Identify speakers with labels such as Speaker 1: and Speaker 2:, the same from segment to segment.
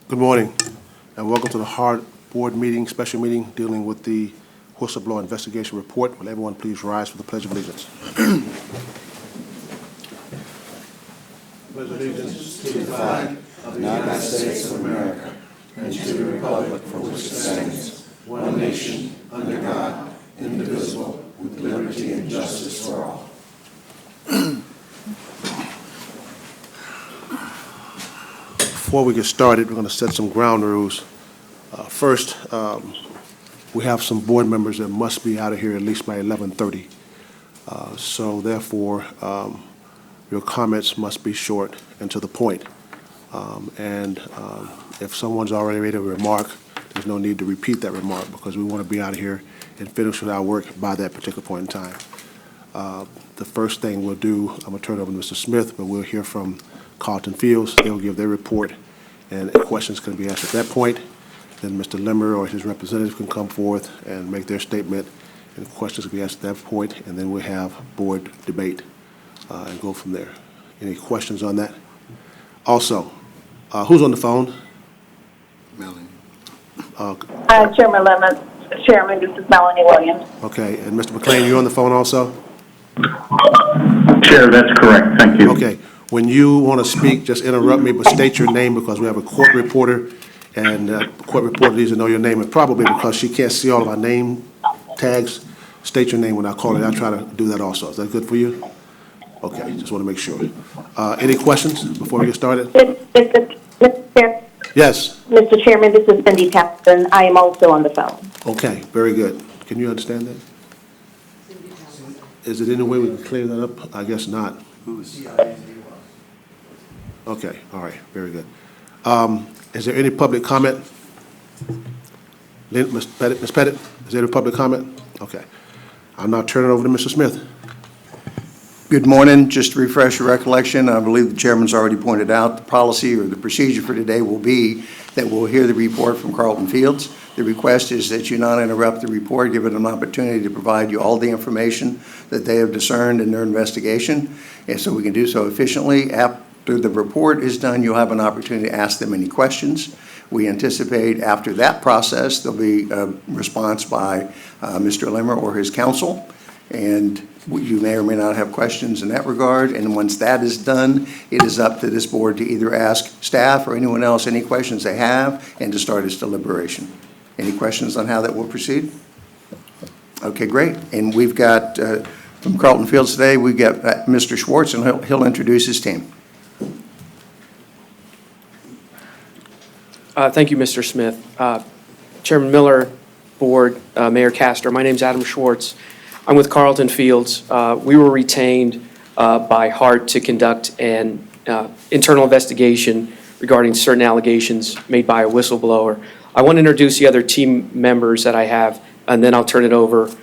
Speaker 1: Good morning, and welcome to the HART Board meeting, special meeting dealing with the whistleblower investigation report. Will everyone please rise for the Pledge of Allegiance?
Speaker 2: Pledge allegiance to the flag of the United States of America and to the republic for which it stands, one nation, under God, indivisible, with liberty and justice for all.
Speaker 1: Before we get started, we're going to set some ground rules. First, we have some board members that must be out of here at least by 11:30. So therefore, your comments must be short and to the point. If someone's already made a remark, there's no need to repeat that remark because we want to be out of here and finish with our work by that particular point in time. The first thing we'll do, I'm going to turn it over to Mr. Smith, but we'll hear from Carlton Fields. They'll give their report, and questions can be asked at that point. Then Mr. Limmer or his representative can come forth and make their statement, and questions can be asked at that point, and then we'll have board debate and go from there. Any questions on that? Also, who's on the phone?
Speaker 2: Melanie.
Speaker 3: Chairman Lemon, Chairman, this is Melanie Williams.
Speaker 1: Okay, and Mr. McLean, you're on the phone also?
Speaker 4: Chair, that's correct. Thank you.
Speaker 1: Okay. When you want to speak, just interrupt me, but state your name because we have a court reporter, and court reporter needs to know your name, and probably because she can't see all of our name tags, state your name when I call it. I'll try to do that also. Is that good for you? Okay, just want to make sure. Any questions before we get started? Yes.
Speaker 3: Mr. Chairman, this is Cindy Townsend. I am also on the phone.
Speaker 1: Okay, very good. Can you understand that? Is it any way we can clear that up? I guess not. Okay, all right, very good. Is there any public comment? Ms. Pettit, is there any public comment? Okay. I'll now turn it over to Mr. Smith.
Speaker 2: Good morning. Just to refresh your recollection, I believe the chairman's already pointed out the policy or the procedure for today will be that we'll hear the report from Carlton Fields. The request is that you not interrupt the report, give it an opportunity to provide you all the information that they have discerned in their investigation, and so we can do so efficiently. After the report is done, you'll have an opportunity to ask them any questions. We anticipate after that process, there'll be a response by Mr. Limmer or his counsel, and you may or may not have questions in that regard. And once that is done, it is up to this board to either ask staff or anyone else any questions they have and to start its deliberation. Any questions on how that will proceed? Okay, great. And we've got, from Carlton Fields today, we've got Mr. Schwartz, and he'll introduce his team.
Speaker 5: Thank you, Mr. Smith. Chairman Miller, Board, Mayor Castor, my name's Adam Schwartz. I'm with Carlton Fields. We were retained by HART to conduct an internal investigation regarding certain allegations made by a whistleblower. I want to introduce the other team members that I have, and then I'll turn it over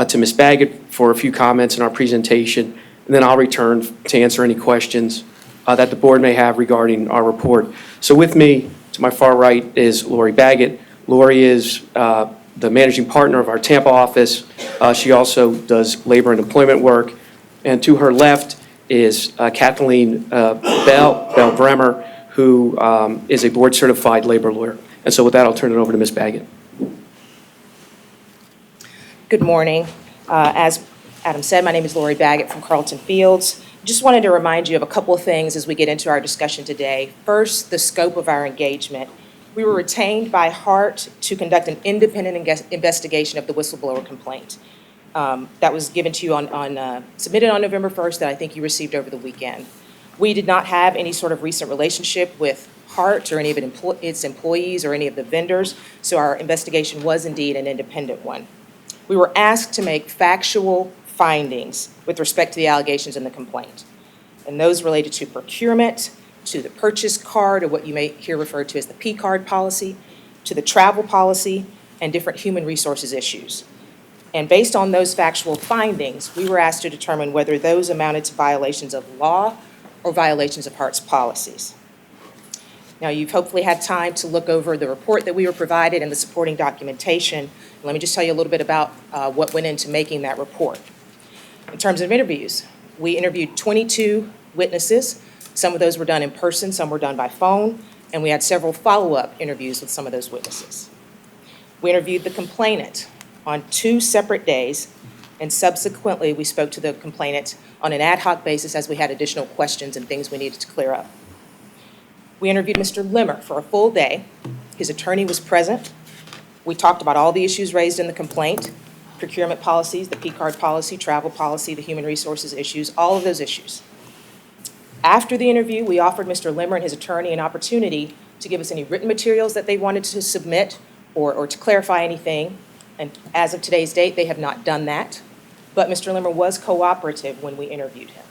Speaker 5: to Ms. Baggett for a few comments in our presentation, and then I'll return to answer any questions that the board may have regarding our report. So with me, to my far right, is Lori Baggett. Lori is the managing partner of our Tampa office. She also does labor and employment work. And to her left is Kathleen Bell Bremer, who is a board-certified labor lawyer. And so with that, I'll turn it over to Ms. Baggett.
Speaker 6: Good morning. As Adam said, my name is Lori Baggett from Carlton Fields. Just wanted to remind you of a couple of things as we get into our discussion today. First, the scope of our engagement. We were retained by HART to conduct an independent investigation of the whistleblower complaint. That was given to you submitted on November 1st that I think you received over the weekend. We did not have any sort of recent relationship with HART or any of its employees or any of the vendors, so our investigation was indeed an independent one. We were asked to make factual findings with respect to the allegations in the complaint, and those related to procurement, to the purchase card, or what you may hear referred to as the P card policy, to the travel policy, and different human resources issues. And based on those factual findings, we were asked to determine whether those amounted to violations of law or violations of HART's policies. Now, you've hopefully had time to look over the report that we were provided and the supporting documentation. Let me just tell you a little bit about what went into making that report. In terms of interviews, we interviewed 22 witnesses. Some of those were done in person, some were done by phone. and we had several follow-up interviews with some of those witnesses. We interviewed the complainant on 2 separate days, and subsequently, we spoke to the complainant on an ad hoc basis as we had additional questions and things we needed to clear up. We interviewed Mr. Limmer for a full day. His attorney was present. We talked about all the issues raised in the complaint, procurement policies, the P-card policy, travel policy, the human resources issues, all of those issues. After the interview, we offered Mr. Limmer and his attorney an opportunity to give us any written materials that they wanted to submit or to clarify anything. And as of today's date, they have not done that. But Mr. Limmer was cooperative when we interviewed him.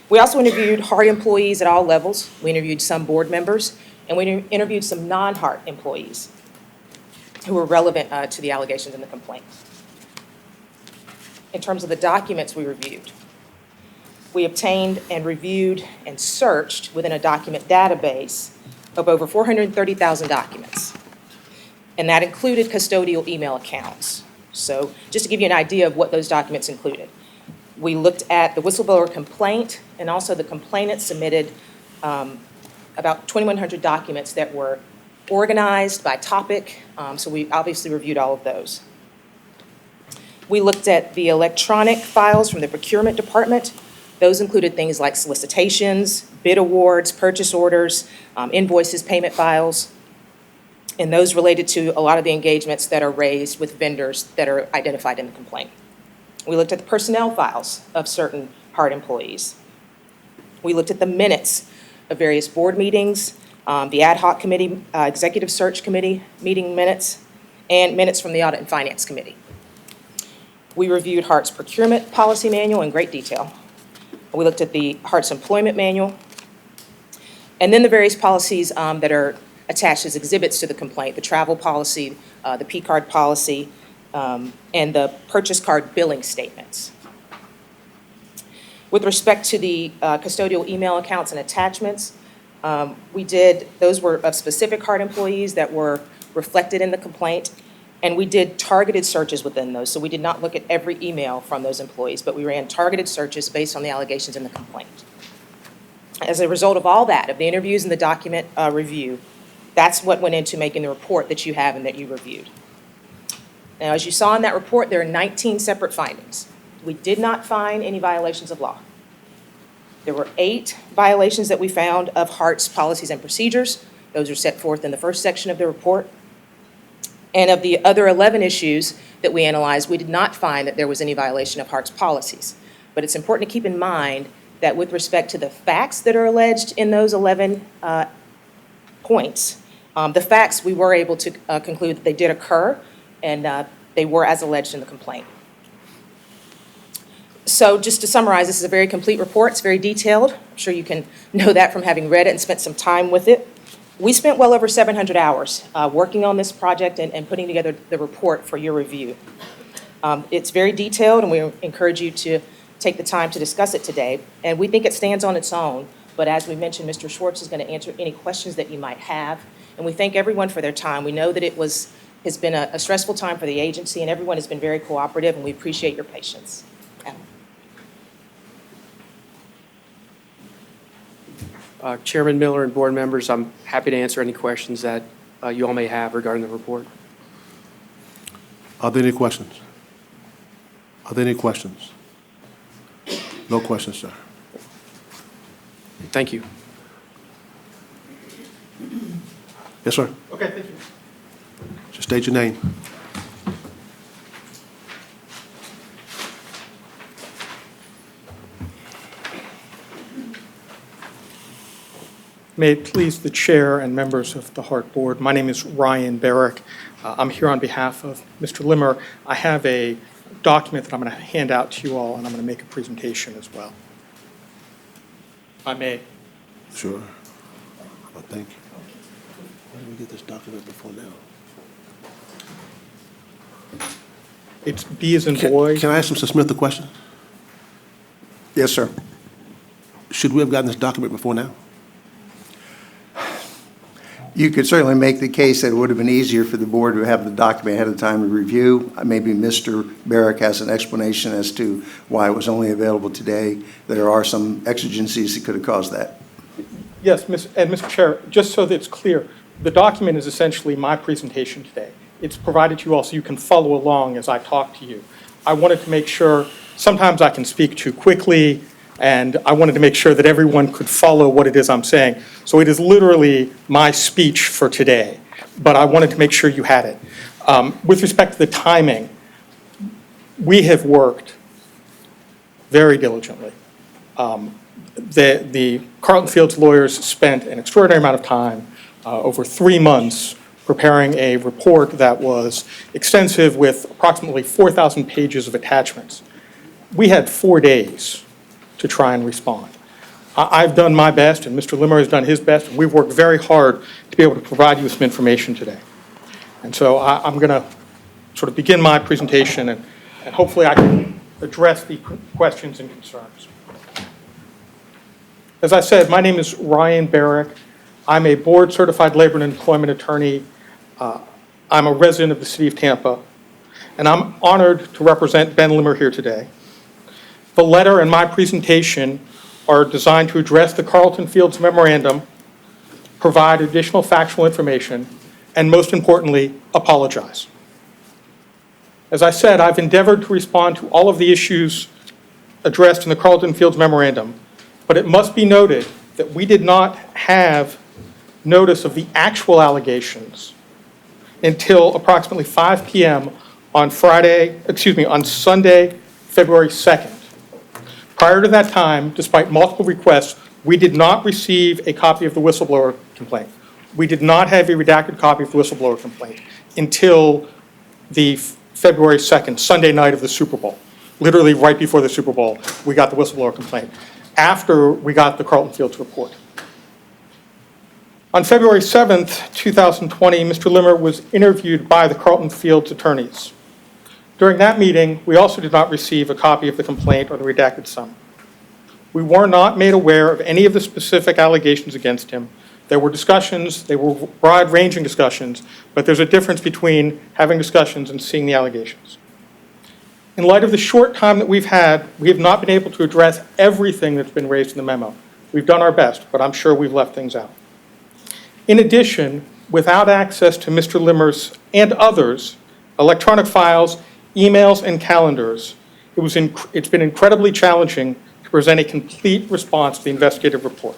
Speaker 6: We also interviewed HART employees at all levels. We interviewed some board members, and we interviewed some non-HART employees who were relevant to the allegations in the complaint. In terms of the documents we reviewed, we obtained and reviewed and searched within a document database of over 430,000 documents. And that included custodial email accounts. So just to give you an idea of what those documents included, we looked at the whistleblower complaint, and also the complainant submitted about 2,100 documents that were organized by topic, so we obviously reviewed all of those. We looked at the electronic files from the procurement department. Those included things like solicitations, bid awards, purchase orders, invoices, payment files, and those related to a lot of the engagements that are raised with vendors that are identified in the complaint. We looked at the personnel files of certain HART employees. We looked at the minutes of various board meetings, the ad hoc committee, executive search committee meeting minutes, and minutes from the audit and finance committee. We reviewed HART's procurement policy manual in great detail. We looked at the HART's employment manual, and then the various policies that are attached as exhibits to the complaint, the travel policy, the P-card policy, and the purchase card billing statements. With respect to the custodial email accounts and attachments, those were of specific HART employees that were reflected in the complaint, and we did targeted searches within those. So we did not look at every email from those employees, but we ran targeted searches based on the allegations in the complaint. As a result of all that, of the interviews and the document review, that's what went into making the report that you have and that you reviewed. Now, as you saw in that report, there are 19 separate findings. We did not find any violations of law. There were 8 violations that we found of HART's policies and procedures. Those are set forth in the first section of the report. And of the other 11 issues that we analyzed, we did not find that there was any violation of HART's policies. But it's important to keep in mind that with respect to the facts that are alleged in those 11 points, the facts, we were able to conclude that they did occur, and they were as alleged in the complaint. So just to summarize, this is a very complete report. It's very detailed. I'm sure you can know that from having read it and spent some time with it. We spent well over 700 hours working on this project and putting together the report for your review. It's very detailed, and we encourage you to take the time to discuss it today. And we think it stands on its own, but as we mentioned, Mr. Schwartz is going to answer any questions that you might have. And we thank everyone for their time. We know that has been a stressful time for the agency, and everyone has been very cooperative, and we appreciate your patience.
Speaker 5: Chairman Miller and board members, I'm happy to answer any questions that you all may have regarding the report.
Speaker 1: Are there any questions? Are there any questions? No questions, sir.
Speaker 5: Thank you.
Speaker 1: Yes, sir.
Speaker 4: Okay, thank you.
Speaker 1: Just state your name.
Speaker 4: May it please the chair and members of the HART board, my name is Ryan Barrack. I'm here on behalf of Mr. Limmer. I have a document that I'm going to hand out to you all, and I'm going to make a presentation as well. If I may.
Speaker 1: Sure. Well, thank you. Why did we get this document before now?
Speaker 4: It's B as in boy.
Speaker 1: Can I ask Mr. Smith a question?
Speaker 2: Yes, sir.
Speaker 1: Should we have gotten this document before now?
Speaker 2: You could certainly make the case that it would have been easier for the board to have the document ahead of time to review. Maybe Mr. Barrack has an explanation as to why it was only available today. There are some exigencies that could have caused that.
Speaker 4: Yes, Mr. Chair, just so that it's clear, the document is essentially my presentation today. It's provided to you all so you can follow along as I talk to you. I wanted to make sure, sometimes I can speak too quickly, and I wanted to make sure that everyone could follow what it is I'm saying. So it is literally my speech for today, but I wanted to make sure you had it. With respect to the timing, we have worked very diligently. The Carlton Fields lawyers spent an extraordinary amount of time, over 3 months, preparing a report that was extensive with approximately 4,000 pages of attachments. We had 4 days to try and respond. I've done my best, and Mr. Limmer has done his best, and we've worked very hard to be able to provide you with some information today. And so I'm going to sort of begin my presentation, and hopefully I can address the questions and concerns. As I said, my name is Ryan Barrack. I'm a board-certified labor and employment attorney. I'm a resident of the city of Tampa, and I'm honored to represent Ben Limmer here today. The letter and my presentation are designed to address the Carlton Fields memorandum, provide additional factual information, and most importantly, apologize. As I said, I've endeavored to respond to all of the issues addressed in the Carlton Fields memorandum, but it must be noted that we did not have notice of the actual allegations until approximately 5 p.m. on Sunday, February 2nd. Prior to that time, despite multiple requests, we did not receive a copy of the whistleblower complaint. We did not have a redacted copy of the whistleblower complaint until the February 2nd, Sunday night of the Super Bowl. Literally right before the Super Bowl, we got the whistleblower complaint, after we got the Carlton Fields report. On February 7th, 2020, Mr. Limmer was interviewed by the Carlton Fields attorneys. During that meeting, we also did not receive a copy of the complaint or the redacted summary. We were not made aware of any of the specific allegations against him. There were discussions, they were broad-ranging discussions, but there's a difference between having discussions and seeing the allegations. In light of the short time that we've had, we have not been able to address everything that's been raised in the memo. We've done our best, but I'm sure we've left things out. In addition, without access to Mr. Limmer's and others' electronic files, emails, and calendars, it's been incredibly challenging to present a complete response to the investigative report.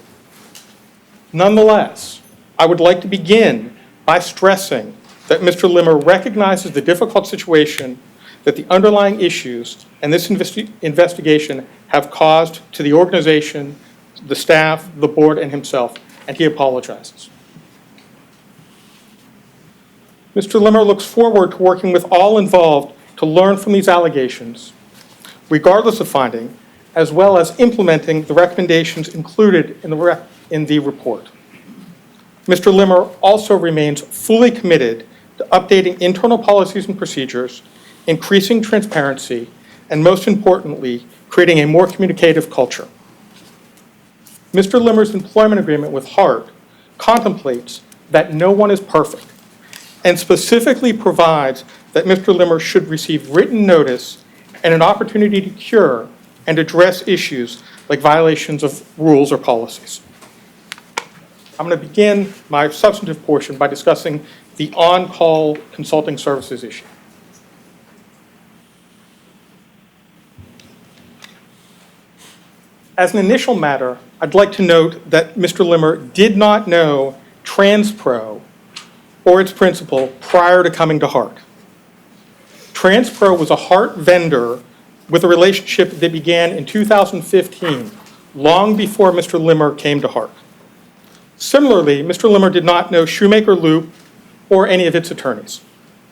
Speaker 4: Nonetheless, I would like to begin by stressing that Mr. Limmer recognizes the difficult situation that the underlying issues and this investigation have caused to the organization, the staff, the board, and himself, and he apologizes. Mr. Limmer looks forward to working with all involved to learn from these allegations, regardless of finding, as well as implementing the recommendations included in the report. Mr. Limmer also remains fully committed to updating internal policies and procedures, increasing transparency, and most importantly, creating a more communicative culture. Mr. Limmer's employment agreement with HART contemplates that no one is perfect and specifically provides that Mr. Limmer should receive written notice and an opportunity to cure and address issues like violations of rules or policies. I'm going to begin my substantive portion by discussing the on-call consulting services issue. As an initial matter, I'd like to note that Mr. Limmer did not know TransPro or its principal prior to coming to HART. TransPro was a HART vendor with a relationship that began in 2015, long before Mr. Limmer came to HART. Similarly, Mr. Limmer did not know Shoemaker Loop or any of its attorneys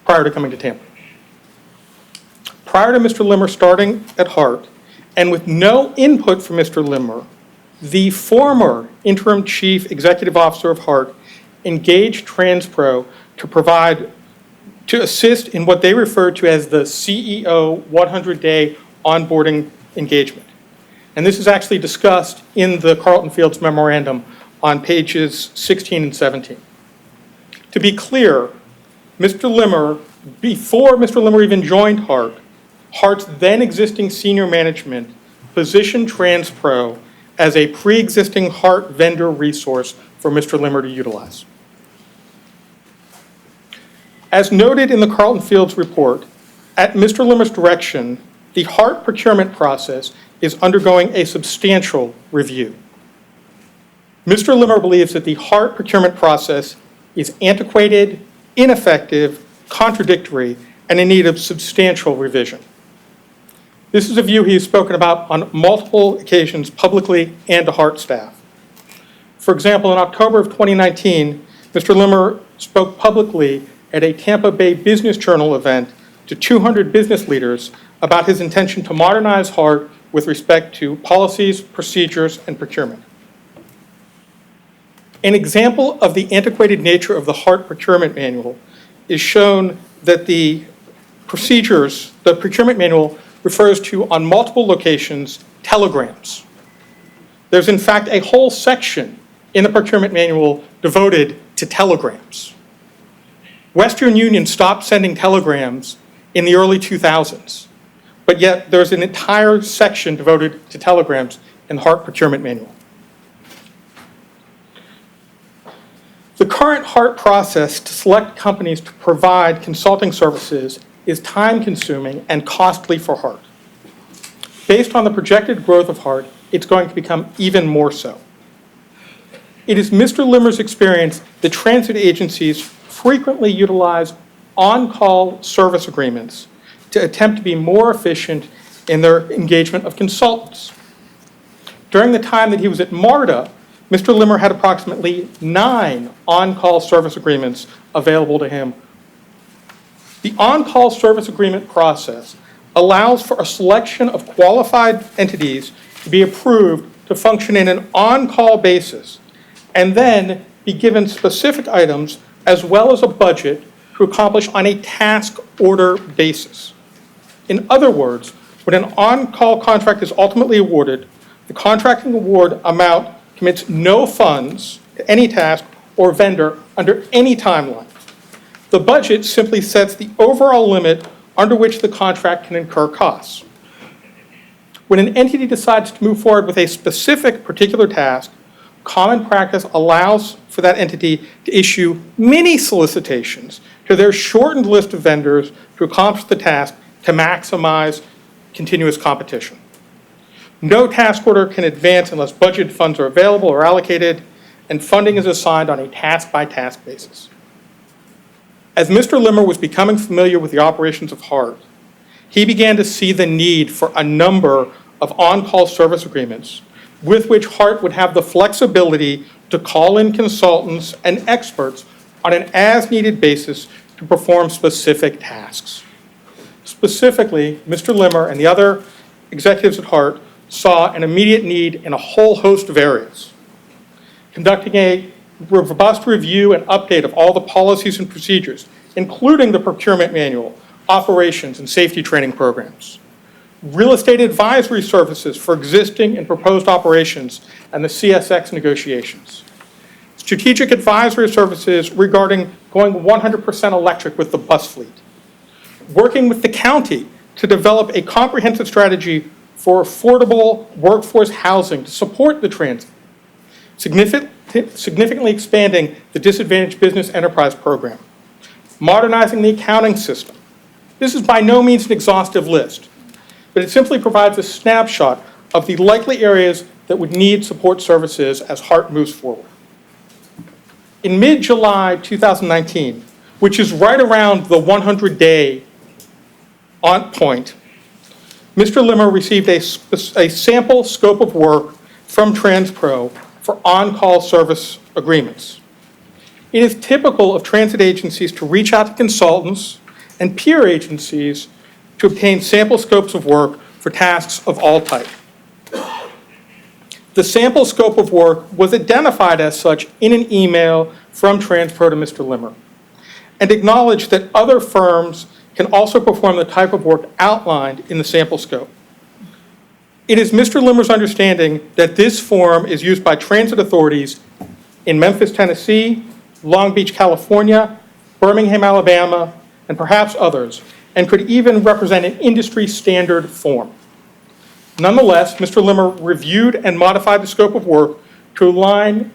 Speaker 4: prior to coming to Tampa. Prior to Mr. Limmer starting at HART, and with no input from Mr. Limmer, the former interim chief executive officer of HART engaged TransPro to assist in what they referred to as the CEO 100-day onboarding engagement. And this is actually discussed in the Carlton Fields memorandum on pages 16 and 17. To be clear, Mr. Limmer, before Mr. Limmer even joined HART, HART's then existing senior management positioned TransPro as a pre-existing HART vendor resource for Mr. Limmer to utilize. As noted in the Carlton Fields report, at Mr. Limmer's direction, the HART procurement process is undergoing a substantial review. Mr. Limmer believes that the HART procurement process is antiquated, ineffective, contradictory, and in need of substantial revision. This is a view he has spoken about on multiple occasions publicly and to HART staff. For example, in October of 2019, Mr. Limmer spoke publicly at a Tampa Bay Business Journal event to 200 business leaders about his intention to modernize HART with respect to policies, procedures, and procurement. An example of the antiquated nature of the HART procurement manual is shown that the procurement manual refers to, on multiple locations, telegrams. There's in fact a whole section in the procurement manual devoted to telegrams. Western Union stopped sending telegrams in the early 2000s, but yet there's an entire section devoted to telegrams in the HART procurement manual. The current HART process to select companies to provide consulting services is time-consuming and costly for HART. Based on the projected growth of HART, it's going to become even more so. It is Mr. Limmer's experience that transit agencies frequently utilize on-call service agreements to attempt to be more efficient in their engagement of consultants. During the time that he was at MARTA, Mr. Limmer had approximately 9 on-call service agreements available to him. The on-call service agreement process allows for a selection of qualified entities to be approved to function in an on-call basis and then be given specific items as well as a budget to accomplish on a task order basis. In other words, when an on-call contract is ultimately awarded, the contracting award amount commits no funds to any task or vendor under any timeline. The budget simply sets the overall limit under which the contract can incur costs. When an entity decides to move forward with a specific particular task, common practice allows for that entity to issue mini solicitations to their shortened list of vendors to accomplish the task to maximize continuous competition. No task order can advance unless budget funds are available or allocated, and funding is assigned on a task-by-task basis. As Mr. Limmer was becoming familiar with the operations of HART, he began to see the need for a number of on-call service agreements with which HART would have the flexibility to call in consultants and experts on an as-needed basis to perform specific tasks. Specifically, Mr. Limmer and the other executives at HART saw an immediate need in a whole host of areas. Conducting a robust review and update of all the policies and procedures, including the procurement manual, operations, and safety training programs. Real estate advisory services for existing and proposed operations and the CSX negotiations. Strategic advisory services regarding going 100% electric with the bus fleet. Working with the county to develop a comprehensive strategy for affordable workforce housing to support the transit. Significantly expanding the Disadvantaged Business Enterprise Program. Modernizing the accounting system. This is by no means an exhaustive list, but it simply provides a snapshot of the likely areas that would need support services as HART moves forward. In mid-July 2019, which is right around the 100-day point, Mr. Limmer received a sample scope of work from TransPro for on-call service agreements. It is typical of transit agencies to reach out to consultants and peer agencies to obtain sample scopes of work for tasks of all type. The sample scope of work was identified as such in an email from TransPro to Mr. Limmer and acknowledged that other firms can also perform the type of work outlined in the sample scope. It is Mr. Limmer's understanding that this form is used by transit authorities in Memphis, Tennessee, Long Beach, California, Birmingham, Alabama, and perhaps others, and could even represent an industry standard form. Nonetheless, Mr. Limmer reviewed and modified the scope of work to align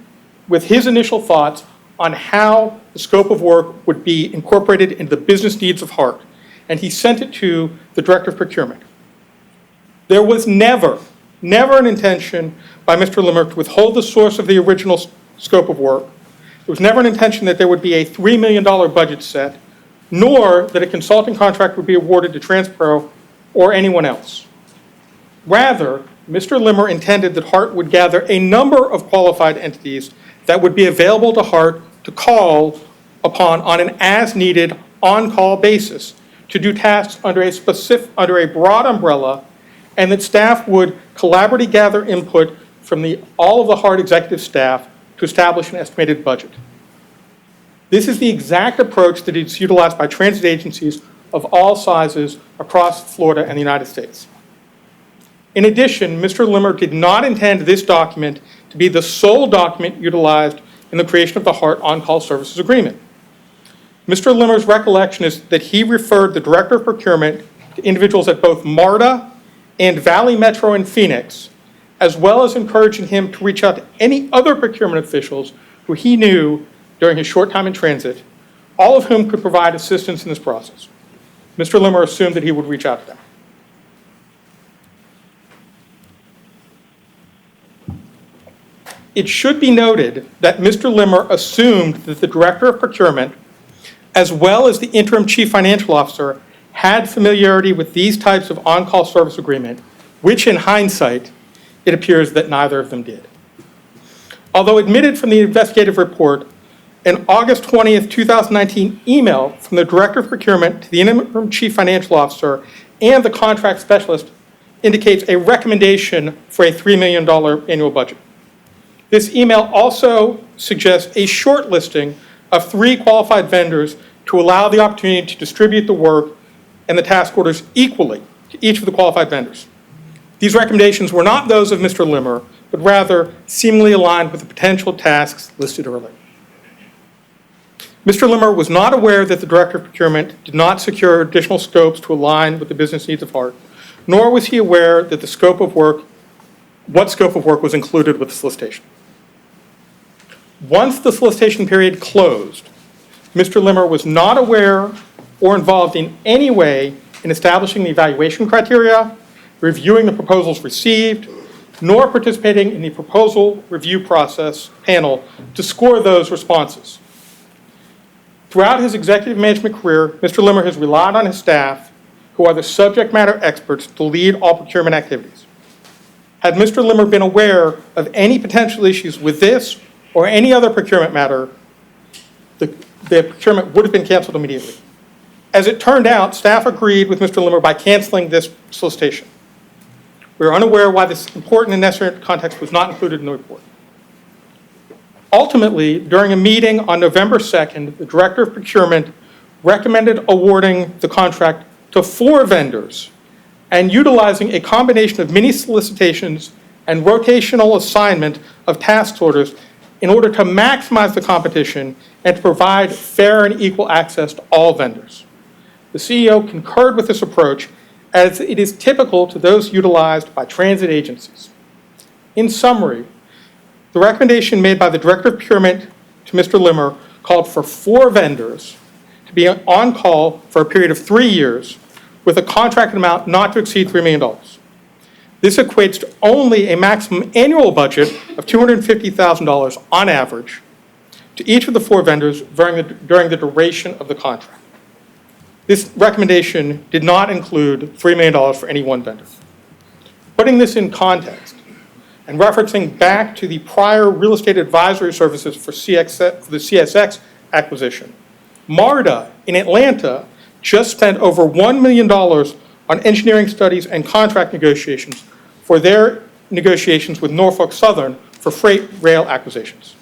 Speaker 4: with his initial thoughts on how the scope of work would be incorporated into the business needs of HART, and he sent it to the Director of Procurement. There was never an intention by Mr. Limmer to withhold the source of the original scope of work. There was never an intention that there would be a $3 million budget set, nor that a consulting contract would be awarded to TransPro or anyone else. Rather, Mr. Limmer intended that HART would gather a number of qualified entities that would be available to HART to call upon on an as-needed, on-call basis to do tasks under a broad umbrella, and that staff would collaboratively gather input from all of the HART executive staff to establish an estimated budget. This is the exact approach that is utilized by transit agencies of all sizes across Florida and the United States. In addition, Mr. Limmer did not intend this document to be the sole document utilized in the creation of the HART on-call services agreement. Mr. Limmer's recollection is that he referred the Director of Procurement to individuals at both MARTA and Valley Metro in Phoenix, as well as encouraging him to reach out to any other procurement officials who he knew during his short time in transit, all of whom could provide assistance in this process. Mr. Limmer assumed that he would reach out to them. It should be noted that Mr. Limmer assumed that the Director of Procurement, as well as the interim Chief Financial Officer, had familiarity with these types of on-call service agreement, which in hindsight, it appears that neither of them did. Although admitted from the investigative report, an August 20th, 2019 email from the Director of Procurement to the interim Chief Financial Officer and the contract specialist indicates a recommendation for a $3 million annual budget. This email also suggests a short listing of 3 qualified vendors to allow the opportunity to distribute the work and the task orders equally to each of the qualified vendors. These recommendations were not those of Mr. Limmer, but rather seemingly aligned with the potential tasks listed earlier. Mr. Limmer was not aware that the Director of Procurement did not secure additional scopes to align with the business needs of HART, nor was he aware that what scope of work was included with the solicitation. Once the solicitation period closed, Mr. Limmer was not aware or involved in any way in establishing the evaluation criteria, reviewing the proposals received, nor participating in the proposal review process panel to score those responses. Throughout his executive management career, Mr. Limmer has relied on his staff, who are the subject matter experts, to lead all procurement activities. Had Mr. Limmer been aware of any potential issues with this or any other procurement matter, the procurement would have been canceled immediately. As it turned out, staff agreed with Mr. Limmer by canceling this solicitation. We are unaware why this important and necessary context was not included in the report. Ultimately, during a meeting on November 2nd, the Director of Procurement recommended awarding the contract to 4 vendors and utilizing a combination of mini solicitations and rotational assignment of task orders in order to maximize the competition and to provide fair and equal access to all vendors. The CEO concurred with this approach, as it is typical to those utilized by transit agencies. In summary, the recommendation made by the Director of Procurement to Mr. Limmer called for 4 vendors to be on call for a period of 3 years with a contract amount not to exceed $3 million. This equates to only a maximum annual budget of $250,000 on average to each of the 4 vendors during the duration of the contract. This recommendation did not include $3 million for any one vendor. Putting this in context and referencing back to the prior real estate advisory services for the CSX acquisition, MARTA in Atlanta just spent over $1 million on engineering studies and contract negotiations for their negotiations with Norfolk Southern for freight rail acquisitions.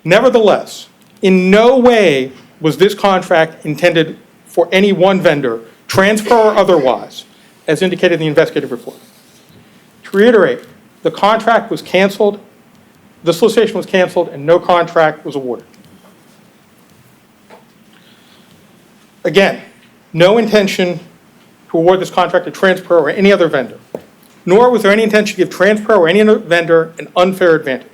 Speaker 4: Nevertheless, in no way was this contract intended for any one vendor, transfer or otherwise, as indicated in the investigative report. To reiterate, the contract was canceled, the solicitation was canceled, and no contract was awarded. Again, no intention to award this contract to TransPro or any other vendor. nor was there any intention to give TransPro or any other vendor an unfair advantage.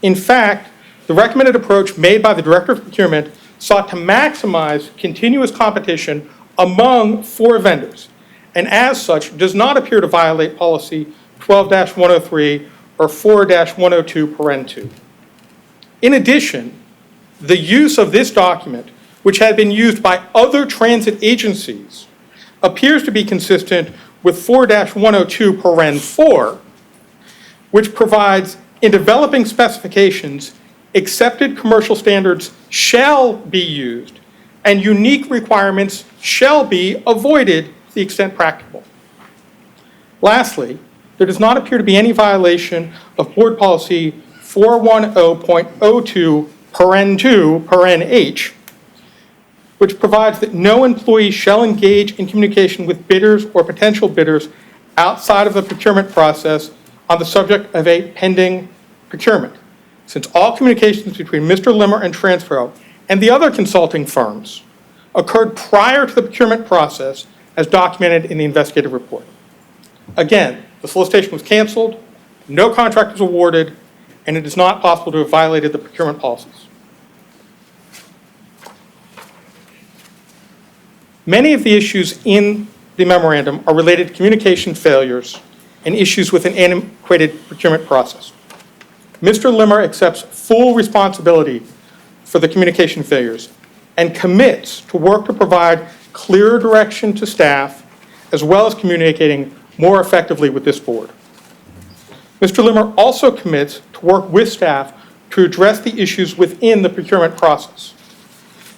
Speaker 4: In fact, the recommended approach made by the Director of Procurement sought to maximize continuous competition among 4 vendors, and as such, does not appear to violate policy 12-103 or 4-102 paren 2. In addition, the use of this document, which had been used by other transit agencies, appears to be consistent with 4-102 paren 4, which provides in developing specifications, accepted commercial standards shall be used and unique requirements shall be avoided to the extent practicable. Lastly, there does not appear to be any violation of Board Policy 410.02 paren 2 paren H, which provides that no employee shall engage in communication with bidders or potential bidders outside of the procurement process on the subject of a pending procurement, since all communications between Mr. Limmer and TransPro and the other consulting firms occurred prior to the procurement process as documented in the investigative report. Again, the solicitation was canceled, no contract was awarded, and it is not possible to have violated the procurement policies. Many of the issues in the memorandum are related to communication failures and issues with an antiquated procurement process. Mr. Limmer accepts full responsibility for the communication failures and commits to work to provide clearer direction to staff, as well as communicating more effectively with this board. Mr. Limmer also commits to work with staff to address the issues within the procurement process.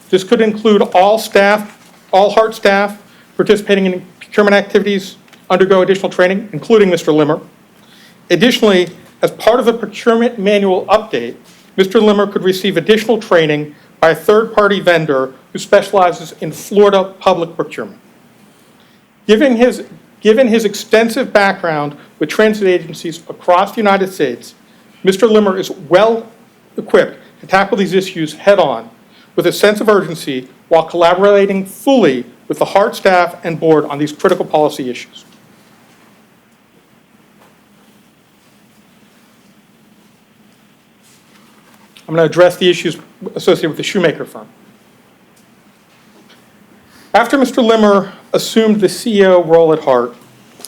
Speaker 4: This could include all HART staff participating in procurement activities undergo additional training, including Mr. Limmer. Additionally, as part of the procurement manual update, Mr. Limmer could receive additional training by a third-party vendor who specializes in Florida public procurement. Given his extensive background with transit agencies across the United States, Mr. Limmer is well equipped to tackle these issues head-on with a sense of urgency while collaborating fully with the HART staff and board on these critical policy issues. I'm going to address the issues associated with the Shoemaker firm. After Mr. Limmer assumed the CEO role at HART,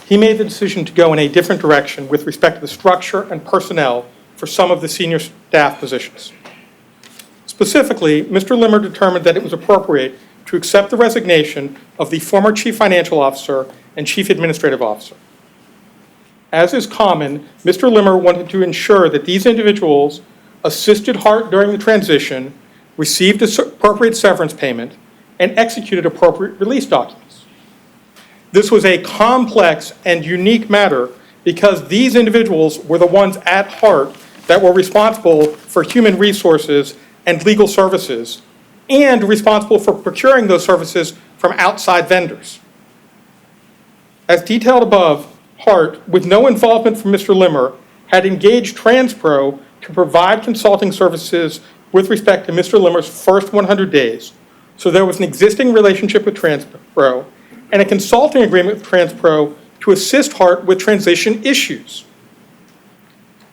Speaker 4: he made the decision to go in a different direction with respect to the structure and personnel for some of the senior staff positions. Specifically, Mr. Limmer determined that it was appropriate to accept the resignation of the former Chief Financial Officer and Chief Administrative Officer. As is common, Mr. Limmer wanted to ensure that these individuals assisted HART during the transition, received appropriate severance payment, and executed appropriate release documents. This was a complex and unique matter because these individuals were the ones at HART that were responsible for human resources and legal services, and responsible for procuring those services from outside vendors. As detailed above, HART, with no involvement from Mr. Limmer, had engaged TransPro to provide consulting services with respect to Mr. Limmer's first 100 days. So there was an existing relationship with TransPro and a consulting agreement with TransPro to assist HART with transition issues.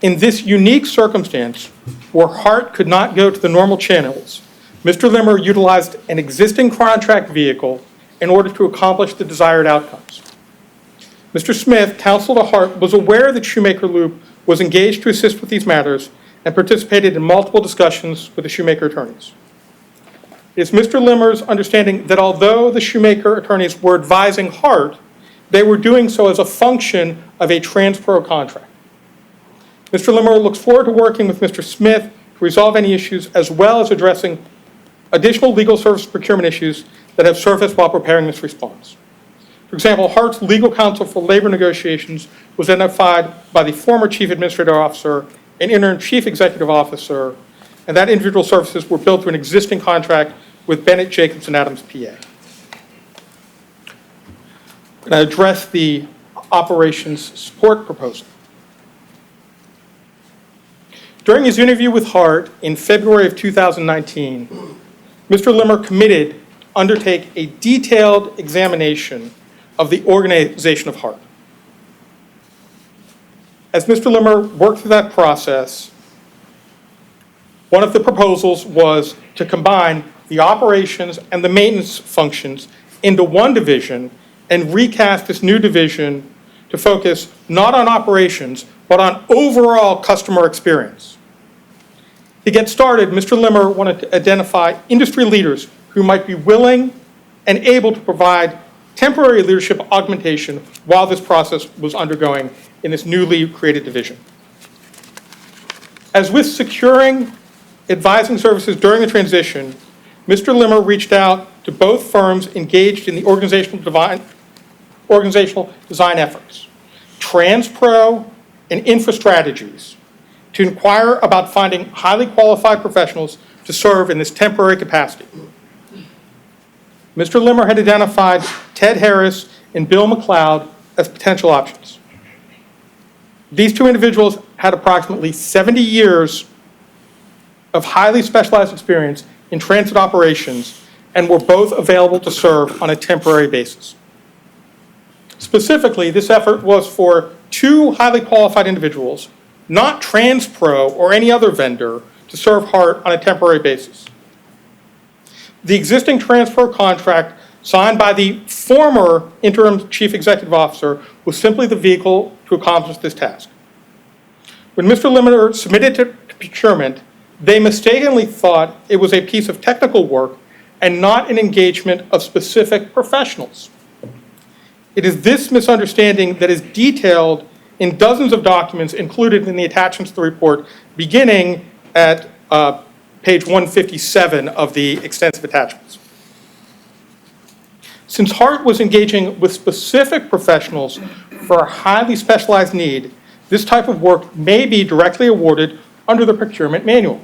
Speaker 4: In this unique circumstance, where HART could not go to the normal channels, Mr. Limmer utilized an existing contract vehicle in order to accomplish the desired outcomes. Mr. Smith, counsel to HART, was aware that Shoemaker Loop was engaged to assist with these matters and participated in multiple discussions with the Shoemaker attorneys. It is Mr. Limmer's understanding that although the Shoemaker attorneys were advising HART, they were doing so as a function of a TransPro contract. Mr. Limmer looks forward to working with Mr. Smith to resolve any issues, as well as addressing additional legal service procurement issues that have surfaced while preparing this response. For example, HART's legal counsel for labor negotiations was identified by the former Chief Administrative Officer and interim Chief Executive Officer, and that individual services were built through an existing contract with Bennett, Jacobs, and Adams, PA. And I address the operations support proposal. During his interview with HART in February of 2019, Mr. Limmer committed to undertake a detailed examination of the organization of HART. As Mr. Limmer worked through that process, one of the proposals was to combine the operations and the maintenance functions into one division and recast this new division to focus not on operations, but on overall customer experience. To get started, Mr. Limmer wanted to identify industry leaders who might be willing and able to provide temporary leadership augmentation while this process was undergoing in this newly created division. As with securing advising services during the transition, Mr. Limmer reached out to both firms engaged in the organizational design efforts, TransPro and InfraStrategies, to inquire about finding highly qualified professionals to serve in this temporary capacity. Mr. Limmer had identified Ted Harris and Bill McLeod as potential options. These two individuals had approximately 70 years of highly specialized experience in transit operations and were both available to serve on a temporary basis. Specifically, this effort was for two highly qualified individuals, not TransPro or any other vendor, to serve HART on a temporary basis. The existing TransPro contract signed by the former interim chief executive officer was simply the vehicle to accomplish this task. When Mr. Limmer submitted to procurement, they mistakenly thought it was a piece of technical work and not an engagement of specific professionals. It is this misunderstanding that is detailed in dozens of documents included in the attachments to the report, beginning at page 157 of the extensive attachments. Since HART was engaging with specific professionals for a highly specialized need, this type of work may be directly awarded under the procurement manual.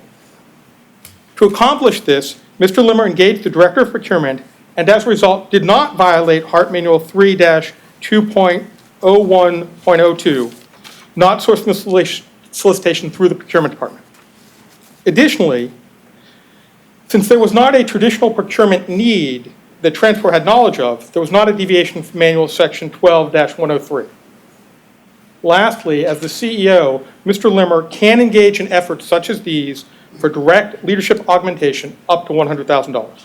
Speaker 4: To accomplish this, Mr. Limmer engaged the Director of Procurement and as a result did not violate HART Manual 3-2.01.02, not sourcing the solicitation through the Procurement Department. Additionally, since there was not a traditional procurement need that TransPro had knowledge of, there was not a deviation from Manual Section 12-103. Lastly, as the CEO, Mr. Limmer can engage in efforts such as these for direct leadership augmentation up to $100,000.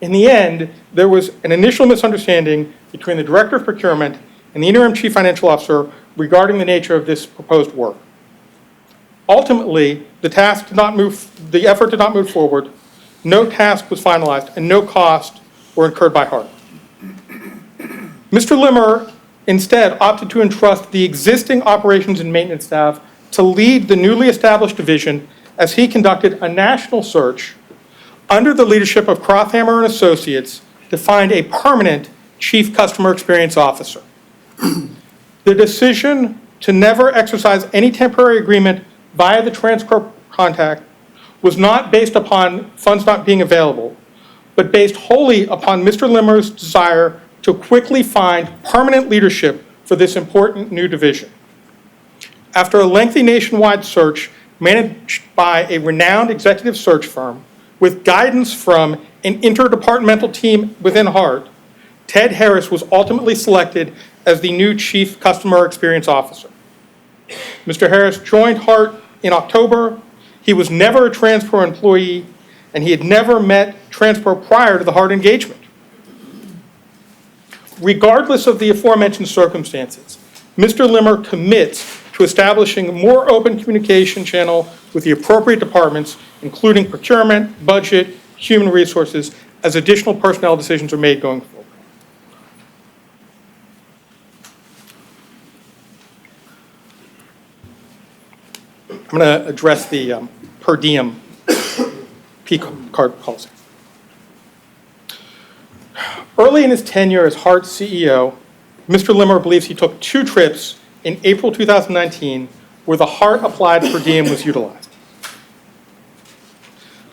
Speaker 4: In the end, there was an initial misunderstanding between the Director of Procurement and the Interim Chief Financial Officer regarding the nature of this proposed work. Ultimately, the effort did not move forward, no task was finalized, and no costs were incurred by HART. Mr. Limmer instead opted to entrust the existing operations and maintenance staff to lead the newly established division as he conducted a national search under the leadership of Crothammer and Associates to find a permanent Chief Customer Experience Officer. The decision to never exercise any temporary agreement via the TransPro contact was not based upon funds not being available, but based wholly upon Mr. Limmer's desire to quickly find permanent leadership for this important new division. After a lengthy nationwide search managed by a renowned executive search firm with guidance from an interdepartmental team within HART, Ted Harris was ultimately selected as the new Chief Customer Experience Officer. Mr. Harris joined HART in October. He was never a TransPro employee, and he had never met TransPro prior to the HART engagement. Regardless of the aforementioned circumstances, Mr. Limmer commits to establishing a more open communication channel with the appropriate departments, including procurement, budget, human resources, as additional personnel decisions are made going forward. I'm going to address the per diem P card policy. Early in his tenure as HART CEO, Mr. Limmer believes he took 2 trips in April 2019 where the HART applied per diem was utilized.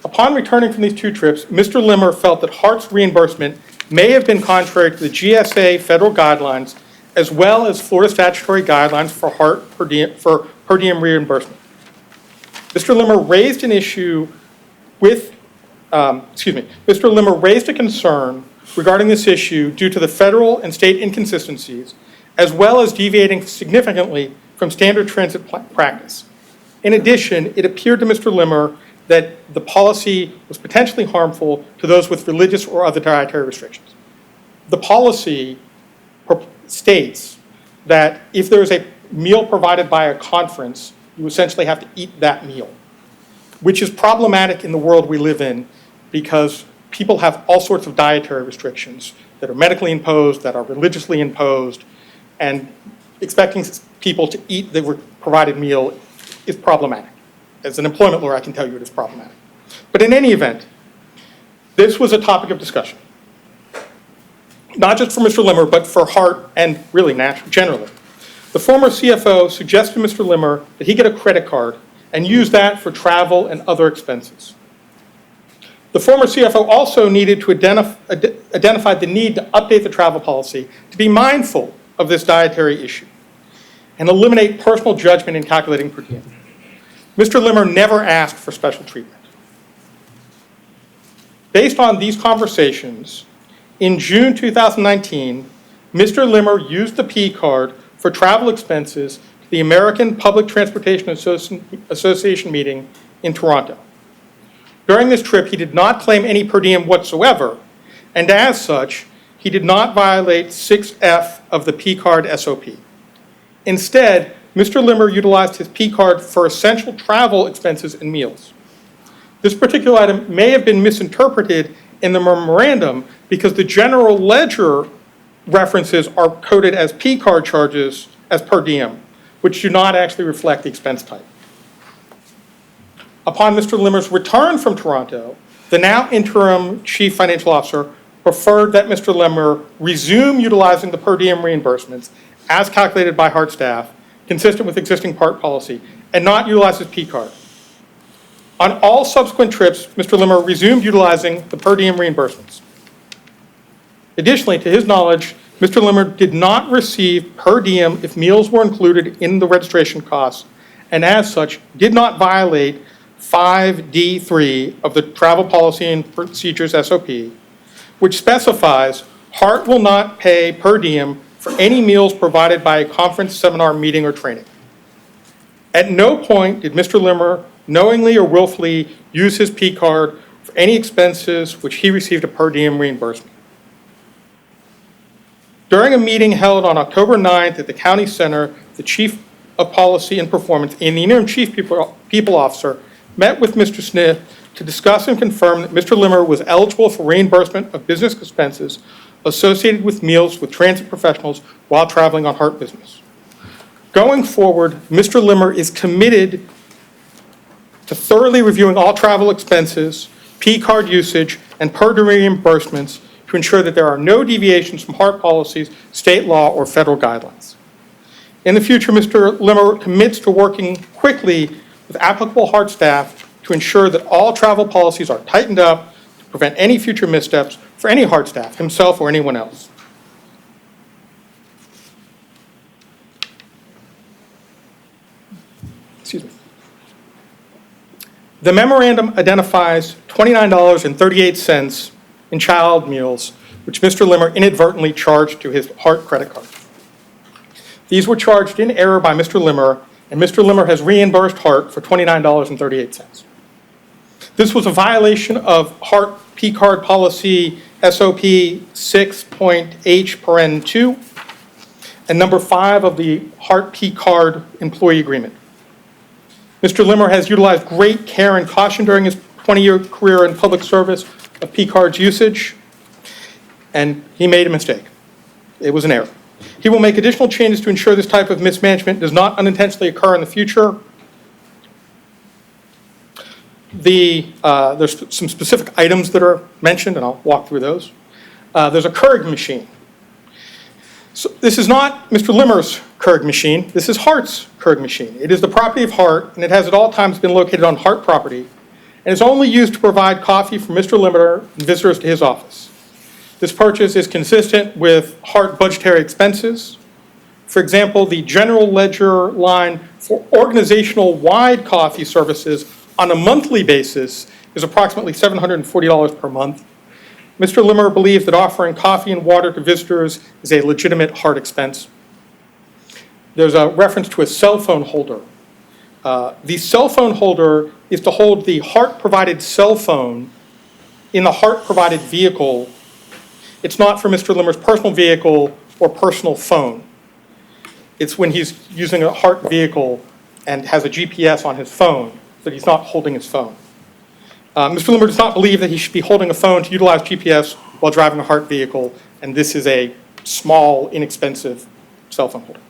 Speaker 4: Upon returning from these 2 trips, Mr. Limmer felt that HART's reimbursement may have been contrary to the GSA federal guidelines as well as Florida statutory guidelines for HART per diem reimbursement. Mr. Limmer raised an issue with, Mr. Limmer raised a concern regarding this issue due to the federal and state inconsistencies, as well as deviating significantly from standard transit practice. In addition, it appeared to Mr. Limmer that the policy was potentially harmful to those with religious or other dietary restrictions. The policy states that if there is a meal provided by a conference, you essentially have to eat that meal, which is problematic in the world we live in because people have all sorts of dietary restrictions that are medically imposed, that are religiously imposed, and expecting people to eat the provided meal is problematic. As an employment lawyer, I can tell you it is problematic. But in any event, this was a topic of discussion, not just for Mr. Limmer, but for HART and really generally. The former CFO suggested to Mr. Limmer that he get a credit card and use that for travel and other expenses. The former CFO also needed to identify the need to update the travel policy to be mindful of this dietary issue and eliminate personal judgment in calculating per diem. Mr. Limmer never asked for special treatment. Based on these conversations, in June 2019, Mr. Limmer used the P card for travel expenses to the American Public Transportation Association meeting in Toronto. During this trip, he did not claim any per diem whatsoever, and as such, he did not violate 6F of the P card SOP. Instead, Mr. Limmer utilized his P card for essential travel expenses and meals. This particular item may have been misinterpreted in the memorandum because the general ledger references are coded as P card charges as per diem, which do not actually reflect the expense type. Upon Mr. Limmer's return from Toronto, the now interim chief financial officer preferred that Mr. Limmer resume utilizing the per diem reimbursements as calculated by HART staff, consistent with existing HART policy, and not utilize his P card. On all subsequent trips, Mr. Limmer resumed utilizing the per diem reimbursements. Additionally, to his knowledge, Mr. Limmer did not receive per diem if meals were included in the registration costs, and as such, did not violate 5D3 of the Travel Policy and Procedures SOP, which specifies HART will not pay per diem for any meals provided by a conference, seminar, meeting, or training. At no point did Mr. Limmer knowingly or willfully use his P card for any expenses which he received a per diem reimbursement. During a meeting held on October 9th at the County Center, the Chief of Policy and Performance and the Interim Chief People Officer met with Mr. Smith to discuss and confirm that Mr. Limmer was eligible for reimbursement of business expenses associated with meals with transit professionals while traveling on HART business. Going forward, Mr. Limmer is committed to thoroughly reviewing all travel expenses, P card usage, and per diem reimbursements to ensure that there are no deviations from HART policies, state law, or federal guidelines. In the future, Mr. Limmer commits to working quickly with applicable HART staff to ensure that all travel policies are tightened up to prevent any future missteps for any HART staff, himself or anyone else. Excuse me. The memorandum identifies $29.38 in child meals, which Mr. Limmer inadvertently charged to his HART credit card. These were charged in error by Mr. Limmer, and Mr. Limmer has reimbursed HART for $29.38. This was a violation of HART P card policy SOP 6.H(2) and number 5 of the HART P card employee agreement. Mr. Limmer has utilized great care and caution during his 20-year career in public service of P cards usage, and he made a mistake. It was an error. He will make additional changes to ensure this type of mismanagement does not unintentionally occur in the future. There's some specific items that are mentioned, and I'll walk through those. There's a Keurig machine. So this is not Mr. Limmer's Keurig machine. This is HART's Keurig machine. It is the property of HART, and it has at all times been located on HART property, and is only used to provide coffee for Mr. Limmer and visitors to his office. This purchase is consistent with HART budgetary expenses. For example, the general ledger line for organizational-wide coffee services on a monthly basis is approximately $740 per month. Mr. Limmer believes that offering coffee and water to visitors is a legitimate HART expense. there's a reference to a cell phone holder. The cell phone holder is to hold the HART-provided cell phone in the HART-provided vehicle. It's not for Mr. Limmer's personal vehicle or personal phone. It's when he's using a HART vehicle and has a GPS on his phone that he's not holding his phone. Mr. Limmer does not believe that he should be holding a phone to utilize GPS while driving a HART vehicle, and this is a small, inexpensive cell phone holder.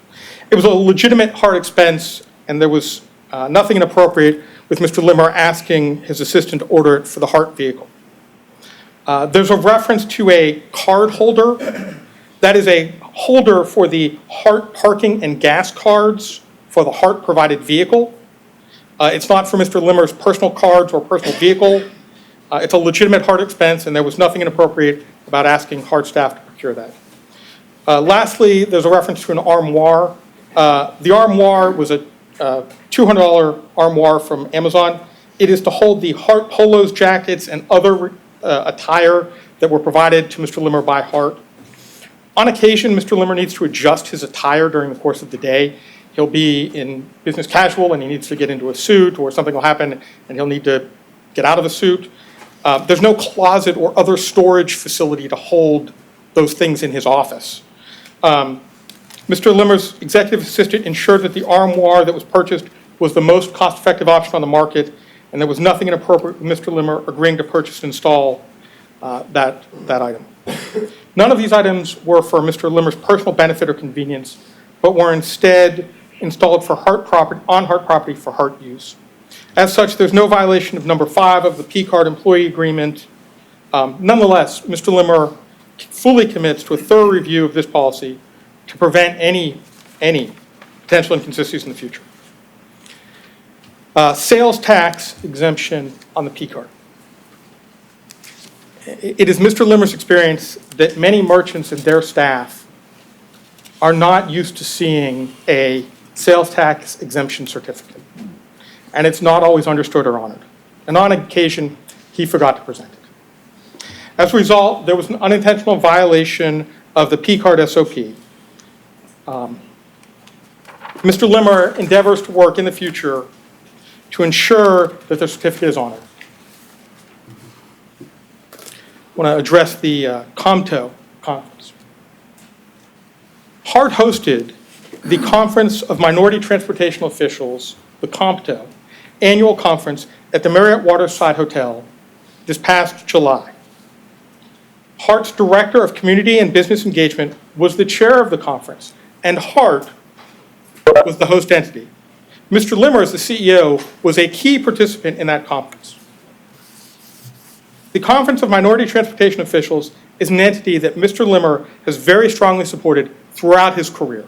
Speaker 4: It was a legitimate HART expense, and there was nothing inappropriate with Mr. Limmer asking his assistant to order it for the HART vehicle. There's a reference to a card holder. That is a holder for the HART parking and gas cards for the HART-provided vehicle. It's not for Mr. Limmer's personal cards or personal vehicle. It's a legitimate HART expense, and there was nothing inappropriate about asking HART staff to procure that. Lastly, there's a reference to an armoire. The armoire was a $200 armoire from Amazon. It is to hold the HART polos, jackets, and other attire that were provided to Mr. Limmer by HART. On occasion, Mr. Limmer needs to adjust his attire during the course of the day. He'll be in business casual and he needs to get into a suit, or something will happen and he'll need to get out of the suit. There's no closet or other storage facility to hold those things in his office. Mr. Limmer's executive assistant ensured that the armoire that was purchased was the most cost-effective option on the market, and there was nothing inappropriate with Mr. Limmer agreeing to purchase and install that item. None of these items were for Mr. Limmer's personal benefit or convenience, but were instead installed for HART property, on HART property for HART use. As such, there's no violation of number 5 of the P-card employee agreement. Nonetheless, Mr. Limmer fully commits to a thorough review of this policy to prevent any potential inconsistencies in the future. Sales tax exemption on the P-card. It is Mr. Limmer's experience that many merchants and their staff are not used to seeing a sales tax exemption certificate, and it's not always understood or honored. And on occasion, he forgot to present it. As a result, there was an unintentional violation of the P-card SOP. Mr. Limmer endeavors to work in the future to ensure that the certificate is honored. I want to address the COMTO conference. HART hosted the Conference of Minority Transportation Officials, the COMTO, annual conference at the Marriott Waterside Hotel this past July. HART's Director of Community and Business Engagement was the chair of the conference, and HART was the host entity. Mr. Limmer, as the CEO, was a key participant in that conference. The Conference of Minority Transportation Officials is an entity that Mr. Limmer has very strongly supported throughout his career.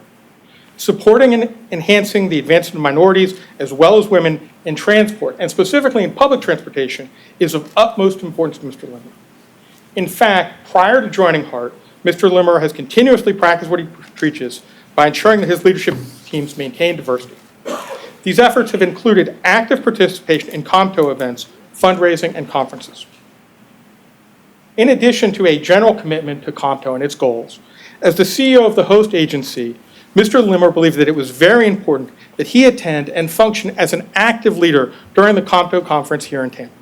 Speaker 4: Supporting and enhancing the advancement of minorities as well as women in transport, and specifically in public transportation, is of utmost importance to Mr. Limmer. In fact, prior to joining HART, Mr. Limmer has continuously practiced what he preaches by ensuring that his leadership teams maintain diversity. These efforts have included active participation in COMTO events, fundraising, and conferences. In addition to a general commitment to COMTO and its goals, as the CEO of the host agency, Mr. Limmer believed that it was very important that he attend and function as an active leader during the COMTO conference here in Tampa.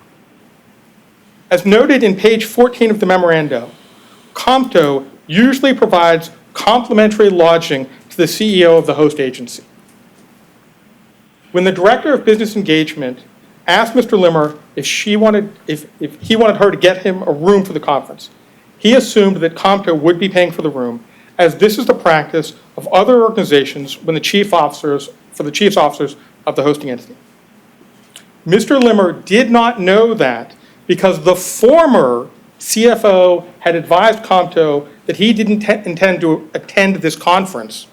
Speaker 4: As noted in page 14 of the memorandum, COMTO usually provides complimentary lodging to the CEO of the host agency. When the Director of Business Engagement asked Mr. Limmer if he wanted her to get him a room for the conference, he assumed that COMTO would be paying for the room, as this is the practice of other organizations for the chief officers of the hosting entity. Mr. Limmer did not know that because the former CFO had advised COMTO that he didn't intend to attend this conference.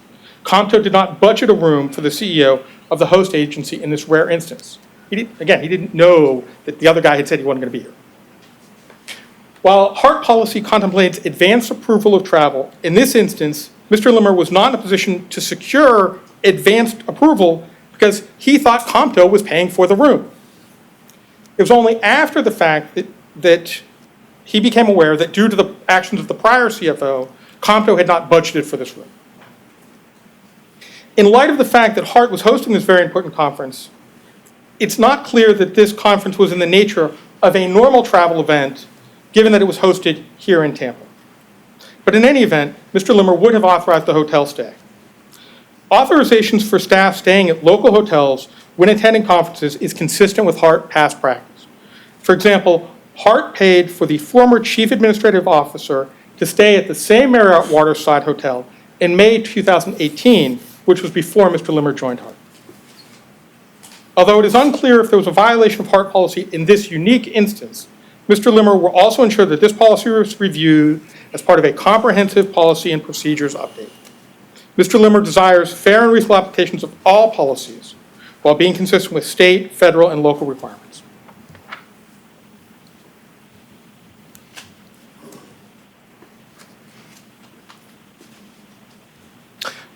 Speaker 4: COMTO did not budget a room for the CEO of the host agency in this rare instance. He didn't know that the other guy had said he wasn't going to be here. While HART policy contemplates advance approval of travel, in this instance, Mr. Limmer was not in a position to secure advanced approval because he thought COMTO was paying for the room. It was only after the fact that he became aware that due to the actions of the prior CFO, COMTO had not budgeted for this room. In light of the fact that HART was hosting this very important conference, it's not clear that this conference was in the nature of a normal travel event, given that it was hosted here in Tampa. But in any event, Mr. Limmer would have authorized the hotel stay. Authorizations for staff staying at local hotels when attending conferences is consistent with HART past practice. For example, HART paid for the former chief administrative officer to stay at the same Marriott Waterside Hotel in May 2018, which was before Mr. Limmer joined HART. Although it is unclear if there was a violation of HART policy in this unique instance, Mr. Limmer will also ensure that this policy was reviewed as part of a comprehensive policy and procedures update. Mr. Limmer desires fair and reasonable applications of all policies while being consistent with state, federal, and local requirements.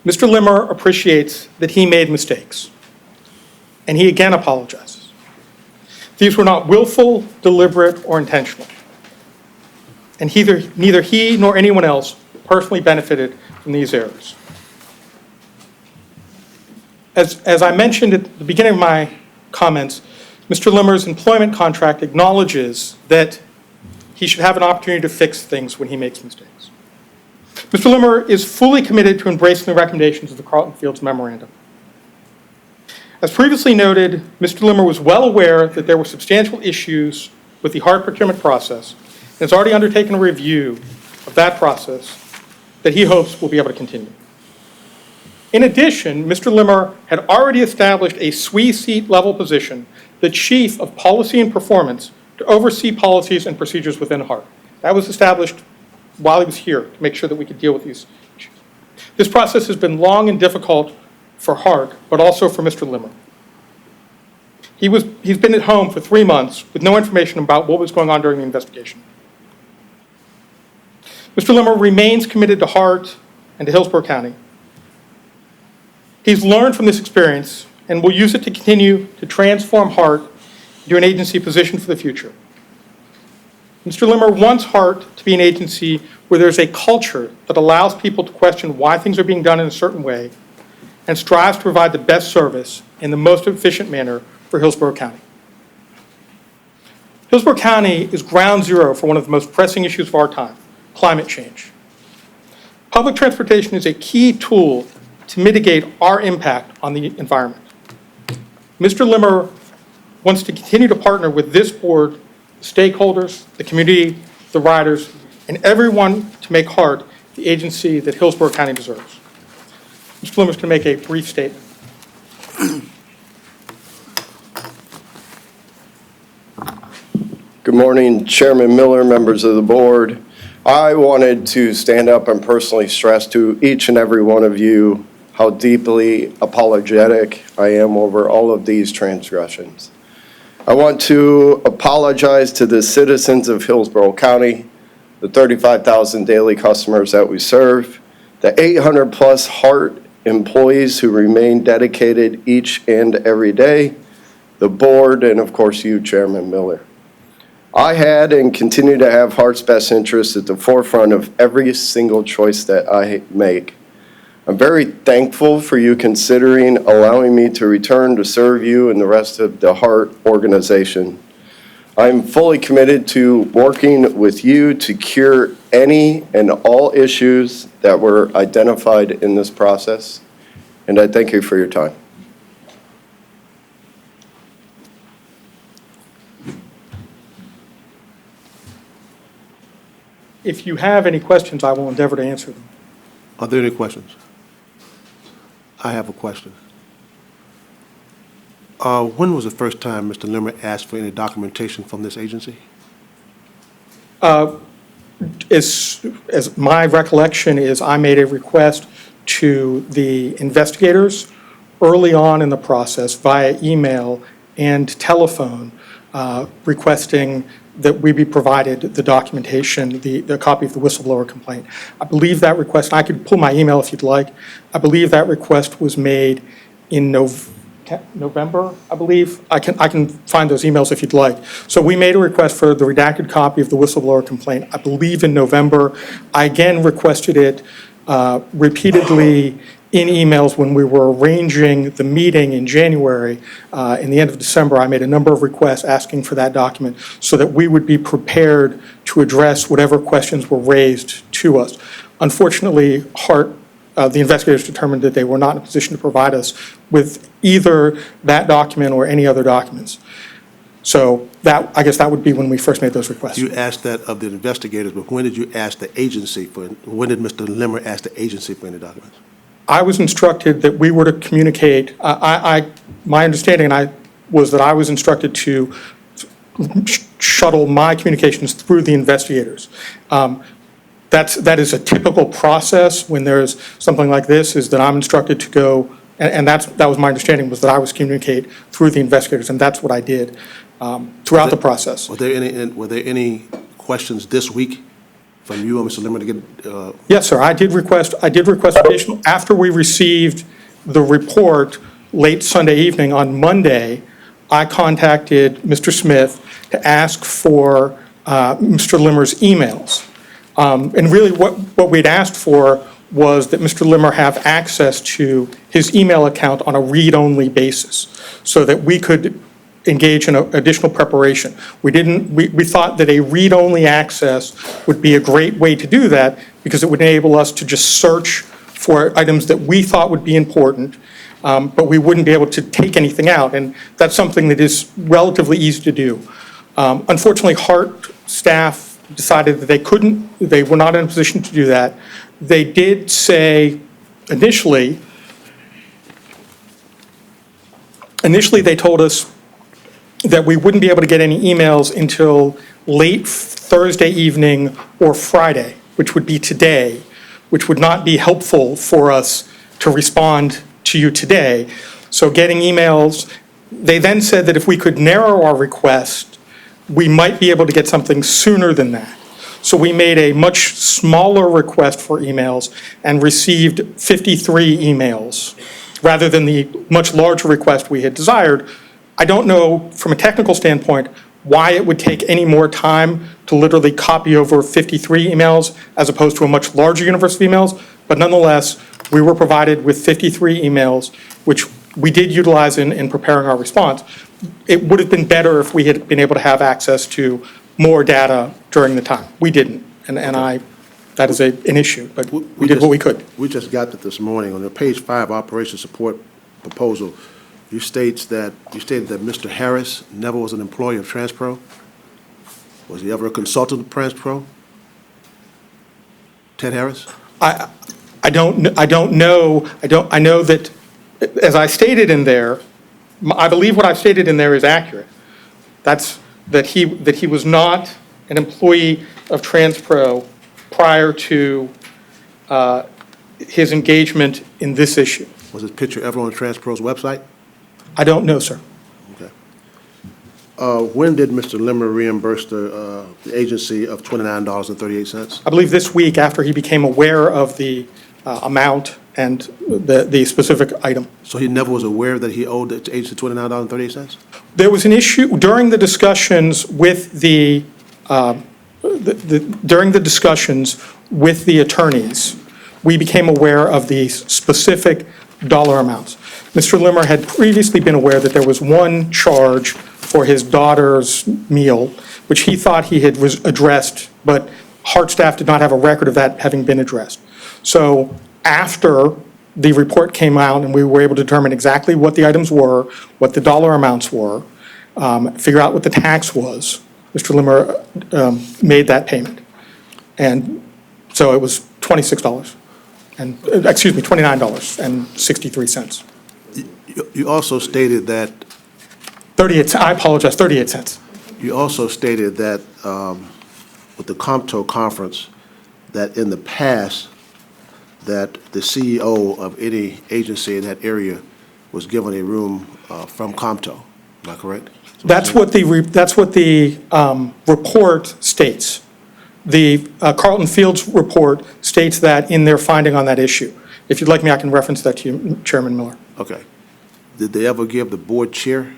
Speaker 4: Mr. Limmer appreciates that he made mistakes, and he again apologizes. These were not willful, deliberate, or intentional, and neither he nor anyone else personally benefited from these errors. As I mentioned at the beginning of my comments, Mr. Limmer's employment contract acknowledges that he should have an opportunity to fix things when he makes mistakes. Mr. Limmer is fully committed to embracing the recommendations of the Carlton Fields Memorandum. As previously noted, Mr. Limmer was well aware that there were substantial issues with the HART procurement process and has already undertaken a review of that process that he hopes will be able to continue. In addition, Mr. Limmer had already established a SWE seat level position, the Chief of Policy and Performance, to oversee policies and procedures within HART. That was established while he was here to make sure that we could deal with these issues. This process has been long and difficult for HART, but also for Mr. Limmer. He's been at home for 3 months with no information about what was going on during the investigation. Mr. Limmer remains committed to HART and to Hillsborough County. He's learned from this experience and will use it to continue to transform HART into an agency positioned for the future. Mr. Limmer wants HART to be an agency where there's a culture that allows people to question why things are being done in a certain way and strives to provide the best service in the most efficient manner for Hillsborough County. Hillsborough County is ground zero for one of the most pressing issues of our time, climate change. Public transportation is a key tool to mitigate our impact on the environment. Mr. Limmer wants to continue to partner with this board, the stakeholders, the community, the riders, and everyone to make HART the agency that Hillsborough County deserves. Mr. Limmer is going to make a brief statement.
Speaker 7: Good morning, Chairman Miller, members of the board. I wanted to stand up and personally stress to each and every one of you how deeply apologetic I am over all of these transgressions. I want to apologize to the citizens of Hillsborough County, the 35,000 daily customers that we serve, the 800-plus HART employees who remain dedicated each and every day, the board, and of course you, Chairman Miller. I had and continue to have HART's best interests at the forefront of every single choice that I make. I'm very thankful for you considering allowing me to return to serve you and the rest of the HART organization. I'm fully committed to working with you to cure any and all issues that were identified in this process, and I thank you for your time.
Speaker 4: If you have any questions, I will endeavor to answer them.
Speaker 1: Are there any questions? I have a question. When was the first time Mr. Limmer asked for any documentation from this agency?
Speaker 4: As my recollection is, I made a request to the investigators early on in the process via email and telephone requesting that we be provided the documentation, the copy of the whistleblower complaint. I believe that request, I could pull my email if you'd like, I believe that request was made in November, I believe. I can find those emails if you'd like. So we made a request for the redacted copy of the whistleblower complaint, I believe in November. I again requested it repeatedly in emails when we were arranging the meeting in January, in the end of December, I made a number of requests asking for that document so that we would be prepared to address whatever questions were raised to us. Unfortunately, HART, the investigators determined that they were not in a position to provide us with either that document or any other documents. So I guess that would be when we first made those requests.
Speaker 1: You asked that of the investigators, but when did you ask the agency when did Mr. Limmer ask the agency for any documents?
Speaker 4: I was instructed that we were to communicate, my understanding was that I was instructed to shuttle my communications through the investigators. That is a typical process when there's something like this, is that I'm instructed to go, and that was my understanding, was that I was communicate through the investigators, and that's what I did throughout the process.
Speaker 1: Were there any questions this week from you or Mr. Limmer to get?
Speaker 4: Yes, sir. I did request additional, after we received the report late Sunday evening. On Monday, I contacted Mr. Smith to ask for Mr. Limmer's emails. And really what we'd asked for was that Mr. Limmer have access to his email account on a read-only basis so that we could engage in additional preparation. We thought that a read-only access would be a great way to do that because it would enable us to just search for items that we thought would be important, but we wouldn't be able to take anything out. And that's something that is relatively easy to do. Unfortunately, HART staff decided that they were not in a position to do that. They did say initially they told us that we wouldn't be able to get any emails until late Thursday evening or Friday, which would be today, which would not be helpful for us to respond to you today. So getting emails, they then said that if we could narrow our request, we might be able to get something sooner than that. So we made a much smaller request for emails and received 53 emails rather than the much larger request we had desired. I don't know from a technical standpoint why it would take any more time to literally copy over 53 emails as opposed to a much larger universe of emails, but nonetheless, we were provided with 53 emails, which we did utilize in preparing our response. It would have been better if we had been able to have access to more data during the time. We didn't, and that is an issue, but we did what we could.
Speaker 1: We just got that this morning. On the page 5 operation support proposal, you stated that Mr. Harris never was an employee of TransPro. Was he ever a consultant of TransPro? Ted Harris?
Speaker 4: I don't know. I know that, as I stated in there, I believe what I've stated in there is accurate. That he was not an employee of TransPro prior to his engagement in this issue.
Speaker 1: Was his picture ever on TransPro's website?
Speaker 4: I don't know, sir.
Speaker 1: Okay. When did Mr. Limmer reimburse the agency of $29.38?
Speaker 4: I believe this week after he became aware of the amount and the specific item.
Speaker 1: So he never was aware that he owed the agency $29.38?
Speaker 4: There was an issue during the discussions with the attorneys. We became aware of the specific dollar amounts. Mr. Limmer had previously been aware that there was one charge for his daughter's meal, which he thought he had addressed, but HART staff did not have a record of that having been addressed. So after the report came out and we were able to determine exactly what the items were, what the dollar amounts were, figure out what the tax was, Mr. Limmer made that payment. And so it was $29.63.
Speaker 1: You also stated that
Speaker 4: 38, I apologize, 38 cents.
Speaker 1: You also stated that with the COMTO conference, that in the past, that the CEO of any agency in that area was given a room from COMTO. Am I correct?
Speaker 4: That's what the report states. The Carlton Fields report states that in their finding on that issue. If you'd like me, I can reference that to you, Chairman Miller.
Speaker 1: Okay. Did they ever give the board chair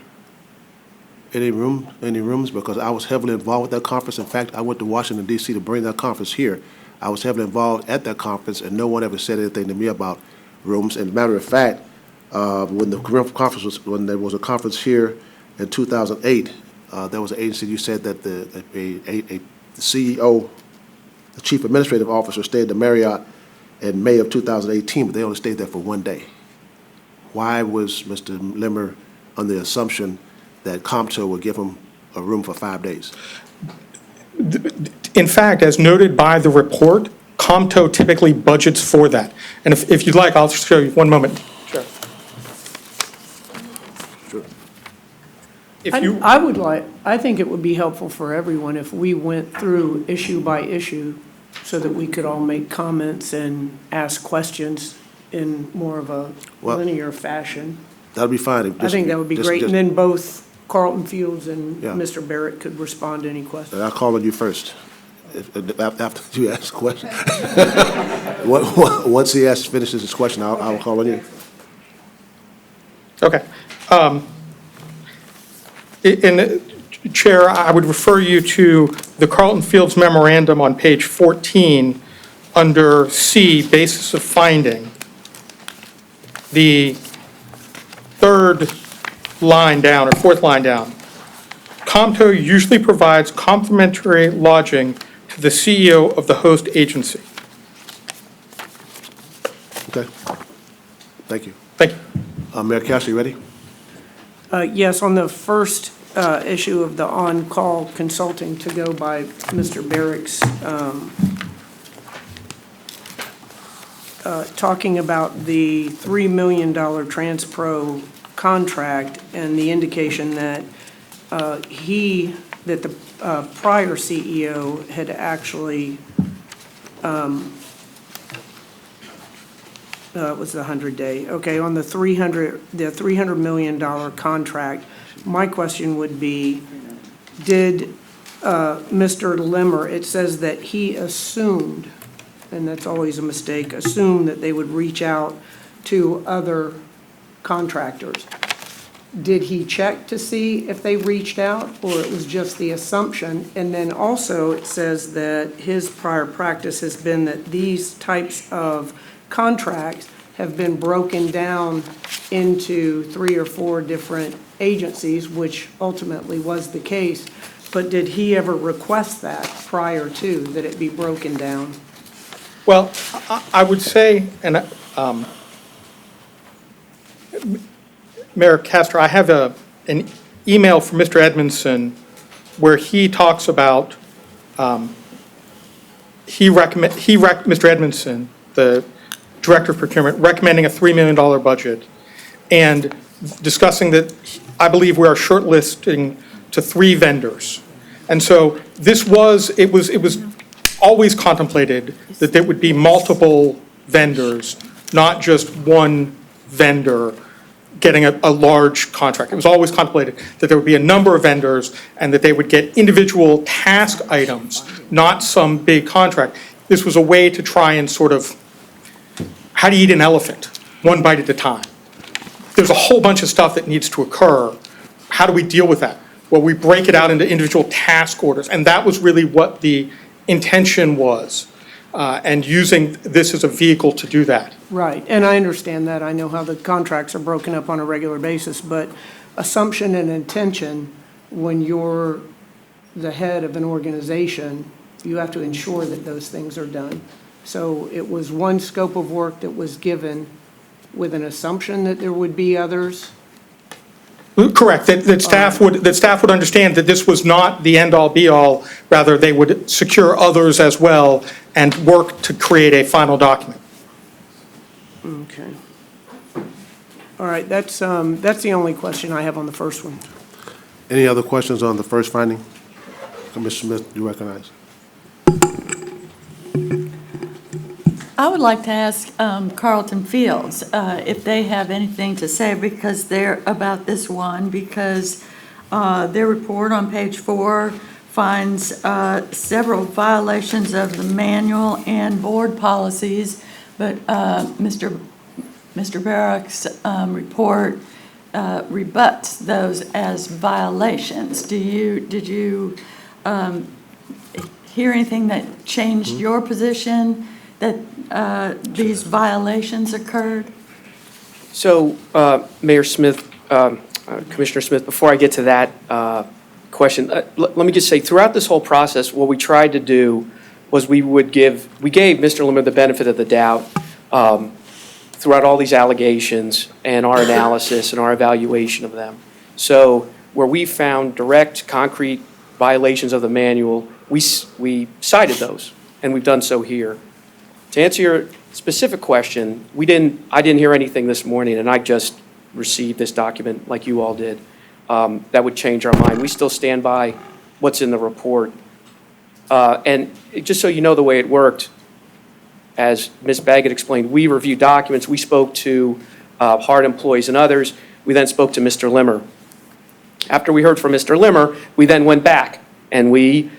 Speaker 1: any rooms? Because I was heavily involved with that conference. In fact, I went to Washington, D.C. to bring that conference here. I was heavily involved at that conference, and no one ever said anything to me about rooms. And matter of fact, when there was a conference here in 2008, there was an agency, you said that the CEO, the chief administrative officer, stayed at the Marriott in May of 2018, but they only stayed there for 1 day. Why was Mr. Limmer under the assumption that COMTO would give him a room for 5 days?
Speaker 4: In fact, as noted by the report, COMTO typically budgets for that. And if you'd like, I'll show you, one moment. Sure. If you,
Speaker 8: I think it would be helpful for everyone if we went through issue by issue so that we could all make comments and ask questions in more of a linear fashion.
Speaker 1: That'd be fine.
Speaker 8: I think that would be great. And then both Carlton Fields and
Speaker 1: Yeah.
Speaker 8: Mr. Barrack could respond to any questions.
Speaker 1: I'll call on you first, after you ask the question. Once he finishes his question, I'll call on you.
Speaker 4: okay. Chair, I would refer you to the Carlton Fields memorandum on page 14 under C, basis of finding. The third line down, or fourth line down. COMTO usually provides complimentary lodging to the CEO of the host agency.
Speaker 1: Okay. Thank you.
Speaker 4: Thank you.
Speaker 1: Mayor Castro, you ready?
Speaker 8: Yes, on the first issue of the on-call consulting to go by Mr. Barrack's, talking about the $3 million TransPro contract and the indication that that the prior CEO had actually, it was the 100-day. Okay, on the $300 million contract, my question would be, did Mr. Limmer, it says that he assumed, and that's always a mistake, assumed that they would reach out to other contractors. Did he check to see if they reached out, or it was just the assumption? And then also, it says that his prior practice has been that these types of contracts have been broken down into 3 or 4 different agencies, which ultimately was the case. But did he ever request that prior to, that it be broken down?
Speaker 4: Well, I would say, and Mayor Castro, I have an email from Mr. Edmondson where he talks about, Mr. Edmondson, the Director of Procurement, recommending a $3 million budget and discussing that I believe we are shortlisting to 3 vendors. And so it was always contemplated that there would be multiple vendors, not just one vendor getting a large contract. It was always contemplated that there would be a number of vendors and that they would get individual task items, not some big contract. This was a way to try and sort of, how do you eat an elephant? One bite at a time. There's a whole bunch of stuff that needs to occur. How do we deal with that? Well, we break it out into individual task orders, and that was really what the intention was, and using this as a vehicle to do that.
Speaker 8: Right, and I understand that. I know how the contracts are broken up on a regular basis, but assumption and intention, when you're the head of an organization, you have to ensure that those things are done. So it was one scope of work that was given with an assumption that there would be others?
Speaker 4: Correct, that staff would understand that this was not the end-all, be-all, rather they would secure others as well and work to create a final document.
Speaker 8: Okay. All right, that's the only question I have on the first one.
Speaker 1: Any other questions on the first finding? Commissioner Smith, you recognize?
Speaker 9: I would like to ask Carlton Fields if they have anything to say about this one, because their report on page 4 finds several violations of the manual and board policies, but Mr. Barrack's report rebuts those as violations. Did you hear anything that changed your position? That these violations occurred?
Speaker 5: So, Mayor Smith, Commissioner Smith, before I get to that question, let me just say, throughout this whole process, what we tried to do was we gave Mr. Limmer the benefit of the doubt throughout all these allegations and our analysis and our evaluation of them. So where we found direct, concrete violations of the manual, we cited those, and we've done so here. To answer your specific question, I didn't hear anything this morning, and I just received this document like you all did. That would change our mind. We still stand by what's in the report. And just so you know the way it worked, as Ms. Baggett explained, we reviewed documents, we spoke to HART employees and others, we then spoke to Mr. Limmer. After we heard from Mr. Limmer, we then went back and we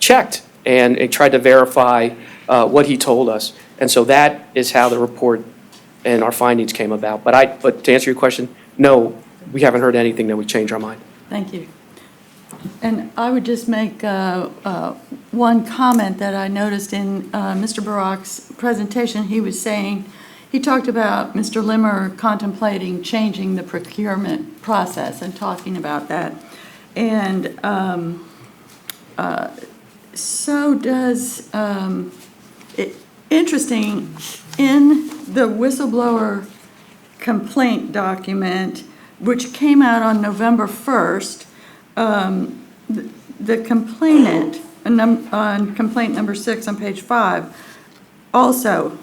Speaker 5: checked and tried to verify what he told us. And so that is how the report and our findings came about. But to answer your question, no, we haven't heard anything that would change our mind.
Speaker 9: Thank you. And I would just make one comment that I noticed in Mr. Barrack's presentation. He talked about Mr. Limmer contemplating changing the procurement process and talking about that. And so does, interesting, in the whistleblower complaint document, which came out on November 1st, the complainant, on complaint number 6 on page 5, also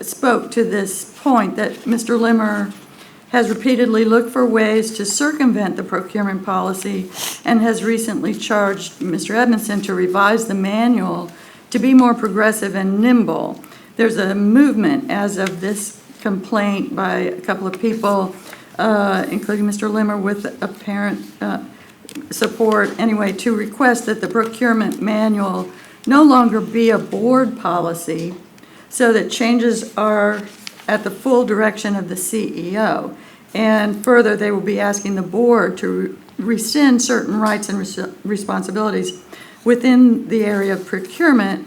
Speaker 9: spoke to this point that Mr. Limmer has repeatedly looked for ways to circumvent the procurement policy and has recently charged Mr. Edmondson to revise the manual to be more progressive and nimble. There's a movement as of this complaint by a couple of people, including Mr. Limmer, with apparent support anyway, to request that the procurement manual no longer be a board policy so that changes are at the full direction of the CEO. And further, they will be asking the board to rescind certain rights and responsibilities within the area of procurement.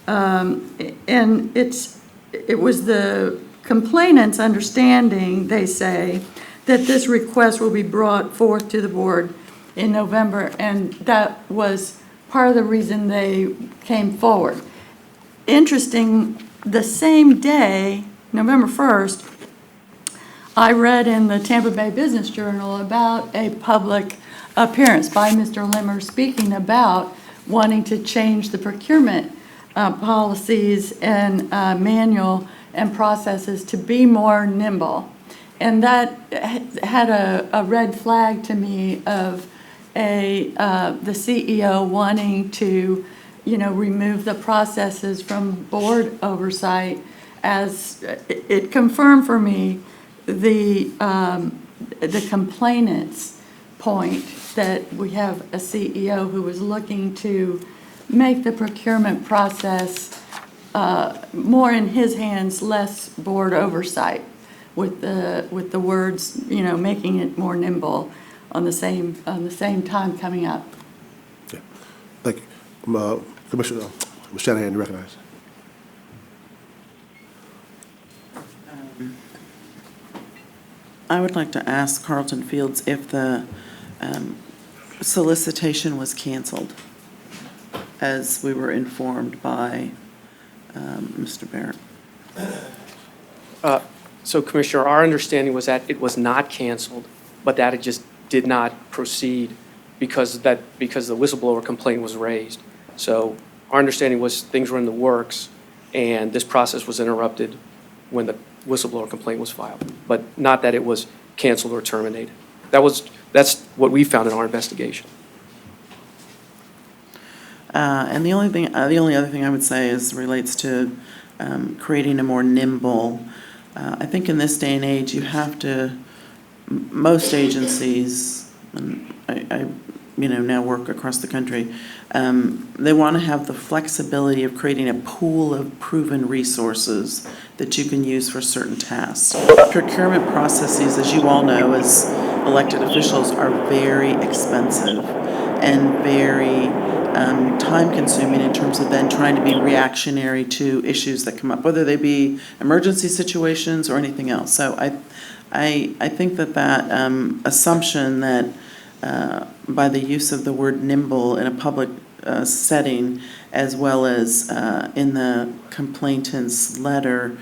Speaker 9: And it was the complainant's understanding, they say, that this request will be brought forth to the board in November, and that was part of the reason they came forward. Interesting, the same day, November 1st, I read in the Tampa Bay Business Journal about a public appearance by Mr. Limmer speaking about wanting to change the procurement policies and manual and processes to be more nimble. And that had a red flag to me of the CEO wanting to, remove the processes from board oversight, as it confirmed for me the complainant's point that we have a CEO who was looking to make the procurement process more in his hands, less board oversight, with the words, making it more nimble on the same time coming up.
Speaker 1: Okay. Thank you. Commissioner, Ms. Shanahan, you recognize.
Speaker 10: I would like to ask Carlton Fields if the solicitation was canceled, as we were informed by Mr. Barrack.
Speaker 5: So, Commissioner, our understanding was that it was not canceled, but that it just did not proceed because the whistleblower complaint was raised. So our understanding was things were in the works, and this process was interrupted when the whistleblower complaint was filed, but not that it was canceled or terminated. That's what we found in our investigation.
Speaker 10: And the only other thing I would say relates to creating a more nimble. I think in this day and age, you have to. Most agencies, and I now work across the country. They want to have the flexibility of creating a pool of proven resources that you can use for certain tasks. Procurement processes, as you all know, as elected officials, are very expensive and very time-consuming in terms of then trying to be reactionary to issues that come up, whether they be emergency situations or anything else. So I think that assumption that by the use of the word nimble in a public setting, as well as in the complainant's letter,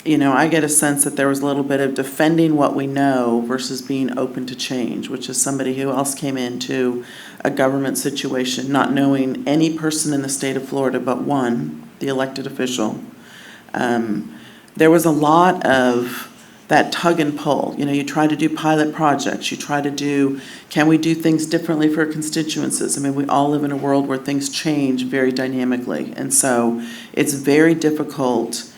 Speaker 10: I get a sense that there was a little bit of defending what we know versus being open to change, which is somebody who else came into a government situation not knowing any person in the state of Florida but one, the elected official. There was a lot of that tug and pull. You try to do pilot projects. You try to do, can we do things differently for constituencies? I mean, we all live in a world where things change very dynamically. And so it's very difficult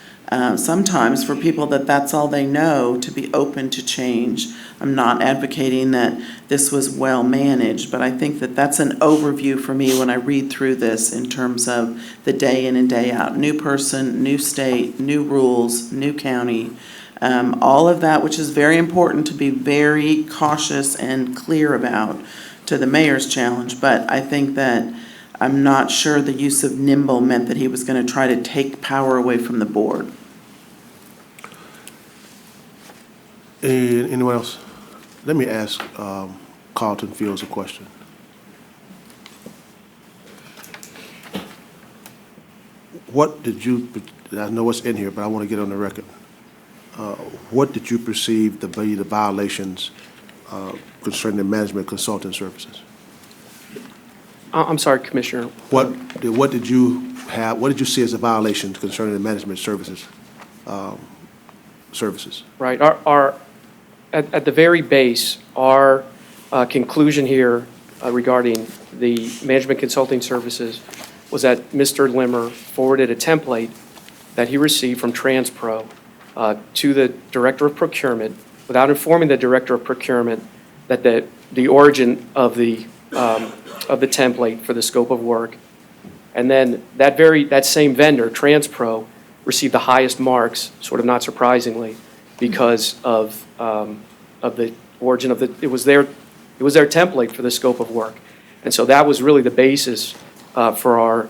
Speaker 10: sometimes for people that's all they know to be open to change. I'm not advocating that this was well managed, but I think that's an overview for me when I read through this in terms of the day in and day out. New person, new state, new rules, new county. All of that, which is very important to be very cautious and clear about to the mayor's challenge. But I think that I'm not sure the use of nimble meant that he was going to try to take power away from the board.
Speaker 1: Anyone else? Let me ask Carlton Fields a question. What did you, I know what's in here, but I want to get on the record. What did you perceive to be the violations concerning the management consulting services?
Speaker 5: I'm sorry, Commissioner.
Speaker 1: What did you see as a violation concerning the management services?
Speaker 5: Right. At the very base, our conclusion here regarding the management consulting services was that Mr. Limmer forwarded a template that he received from TransPro to the Director of Procurement without informing the Director of Procurement that the origin of the template for the scope of work. And then that same vendor, TransPro, received the highest marks, sort of not surprisingly, because of the origin of it was their template for the scope of work. And so that was really the basis for our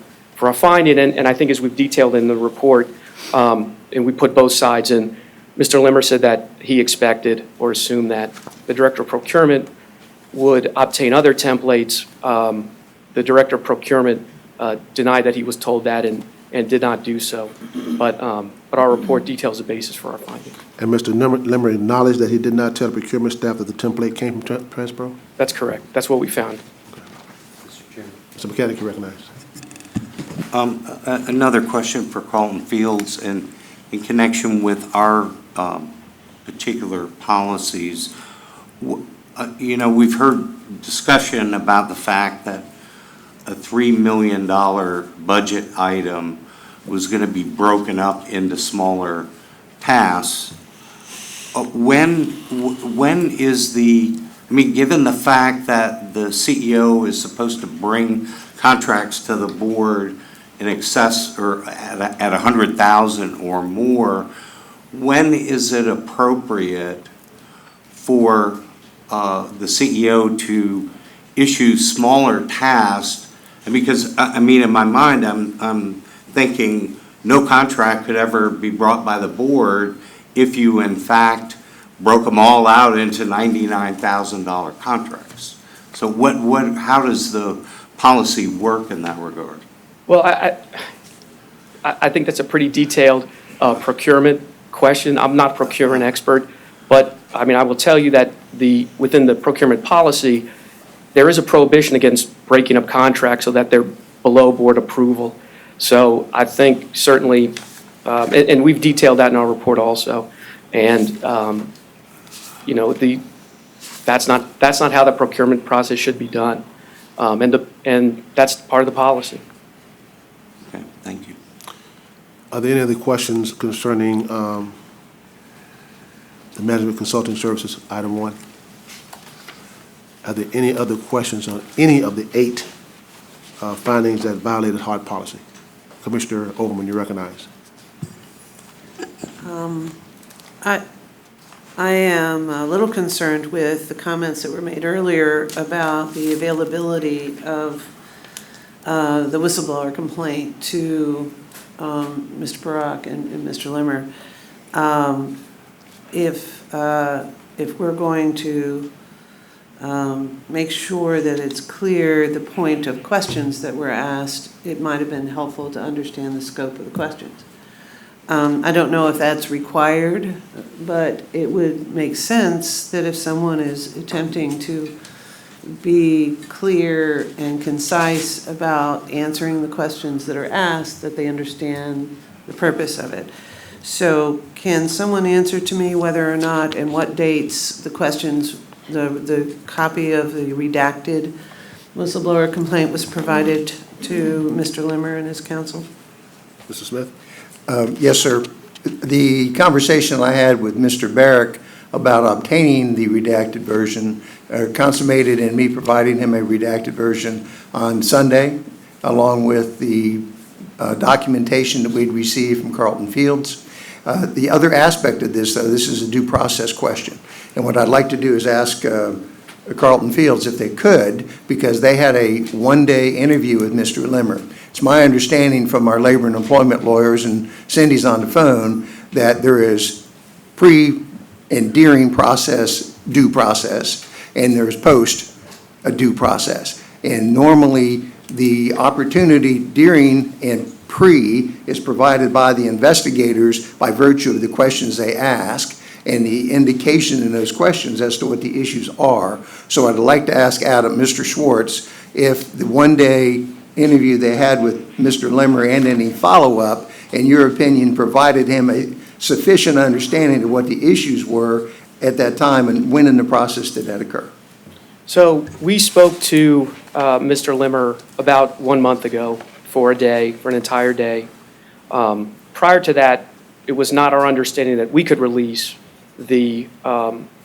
Speaker 5: finding. And I think as we've detailed in the report, and we put both sides in, Mr. Limmer said that he expected or assumed that the Director of Procurement would obtain other templates. The Director of Procurement denied that he was told that and did not do so. But our report details the basis for our finding.
Speaker 1: And Mr. Limmer acknowledged that he did not tell the procurement staff that the template came from TransPro?
Speaker 5: That's correct. That's what we found.
Speaker 1: Mr. Mechanic, you recognize.
Speaker 11: Another question for Carlton Fields, and in connection with our particular policies. We've heard discussion about the fact that a $3 million budget item was going to be broken up into smaller tasks. When is given the fact that the CEO is supposed to bring contracts to the board in excess or at 100,000 or more, when is it appropriate for the CEO to issue smaller tasks? And because in my mind, I'm thinking no contract could ever be brought by the board if you in fact broke them all out into $99,000 contracts. So how does the policy work in that regard?
Speaker 5: Well, I think that's a pretty detailed procurement question. I'm not a procurement expert, but I will tell you that within the procurement policy, there is a prohibition against breaking up contracts so that they're below board approval. So I think certainly, and we've detailed that in our report also, and that's not how the procurement process should be done, and that's part of the policy.
Speaker 11: Okay, thank you.
Speaker 1: Are there any other questions concerning the management consulting services, item 1? Are there any other questions on any of the 8 findings that violated HART policy? Commissioner Overman, you recognize.
Speaker 12: I am a little concerned with the comments that were made earlier about the availability of the whistleblower complaint to Mr. Barrack and Mr. Limmer, if we're going to make sure that it's clear the point of questions that were asked, it might have been helpful to understand the scope of the questions. I don't know if that's required, but it would make sense that if someone is attempting to be clear and concise about answering the questions that are asked, that they understand the purpose of it. So can someone answer to me whether or not and what dates the questions, the copy of the redacted whistleblower complaint was provided to Mr. Limmer and his counsel?
Speaker 1: Mr. Smith?
Speaker 2: Yes, sir. The conversation I had with Mr. Barrack about obtaining the redacted version consummated in me providing him a redacted version on Sunday, along with the documentation that we'd received from Carlton Fields. The other aspect of this, though, this is a due process question. And what I'd like to do is ask Carlton Fields if they could, because they had a one-day interview with Mr. Limmer. It's my understanding from our labor and employment lawyers, and Cindy's on the phone, that there is pre and during process, due process, and there's post a due process. And normally the opportunity during and pre is provided by the investigators by virtue of the questions they ask and the indication in those questions as to what the issues are. So I'd like to ask Mr. Schwartz, if the one-day interview they had with Mr. Limmer and any follow-up, in your opinion, provided him a sufficient understanding of what the issues were at that time, and when in the process did that occur?
Speaker 5: So we spoke to Mr. Limmer about 1 month ago for a day, for an entire day. Prior to that, it was not our understanding that we could release the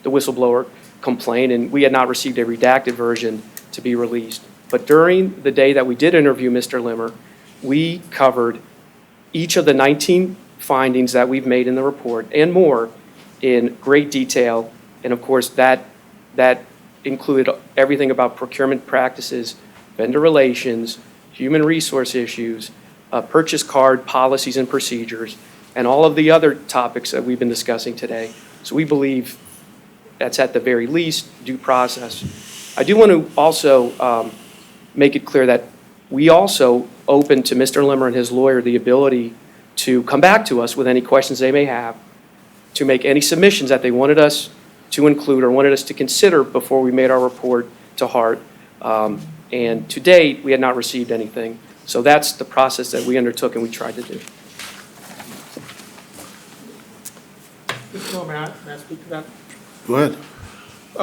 Speaker 5: whistleblower complaint, and we had not received a redacted version to be released. But during the day that we did interview Mr. Limmer, we covered each of the 19 findings that we've made in the report and more in great detail. And of course, that included everything about procurement practices, vendor relations, human resource issues, purchase card policies and procedures, and all of the other topics that we've been discussing today. So we believe that's at the very least due process. I do want to also make it clear that we also open to Mr. Limmer and his lawyer the ability to come back to us with any questions they may have, to make any submissions that they wanted us to include or wanted us to consider before we made our report to HART. And to date, we had not received anything. So that's the process that we undertook and we tried to do.
Speaker 4: Mr. Miller, may I speak to that?
Speaker 1: Go ahead.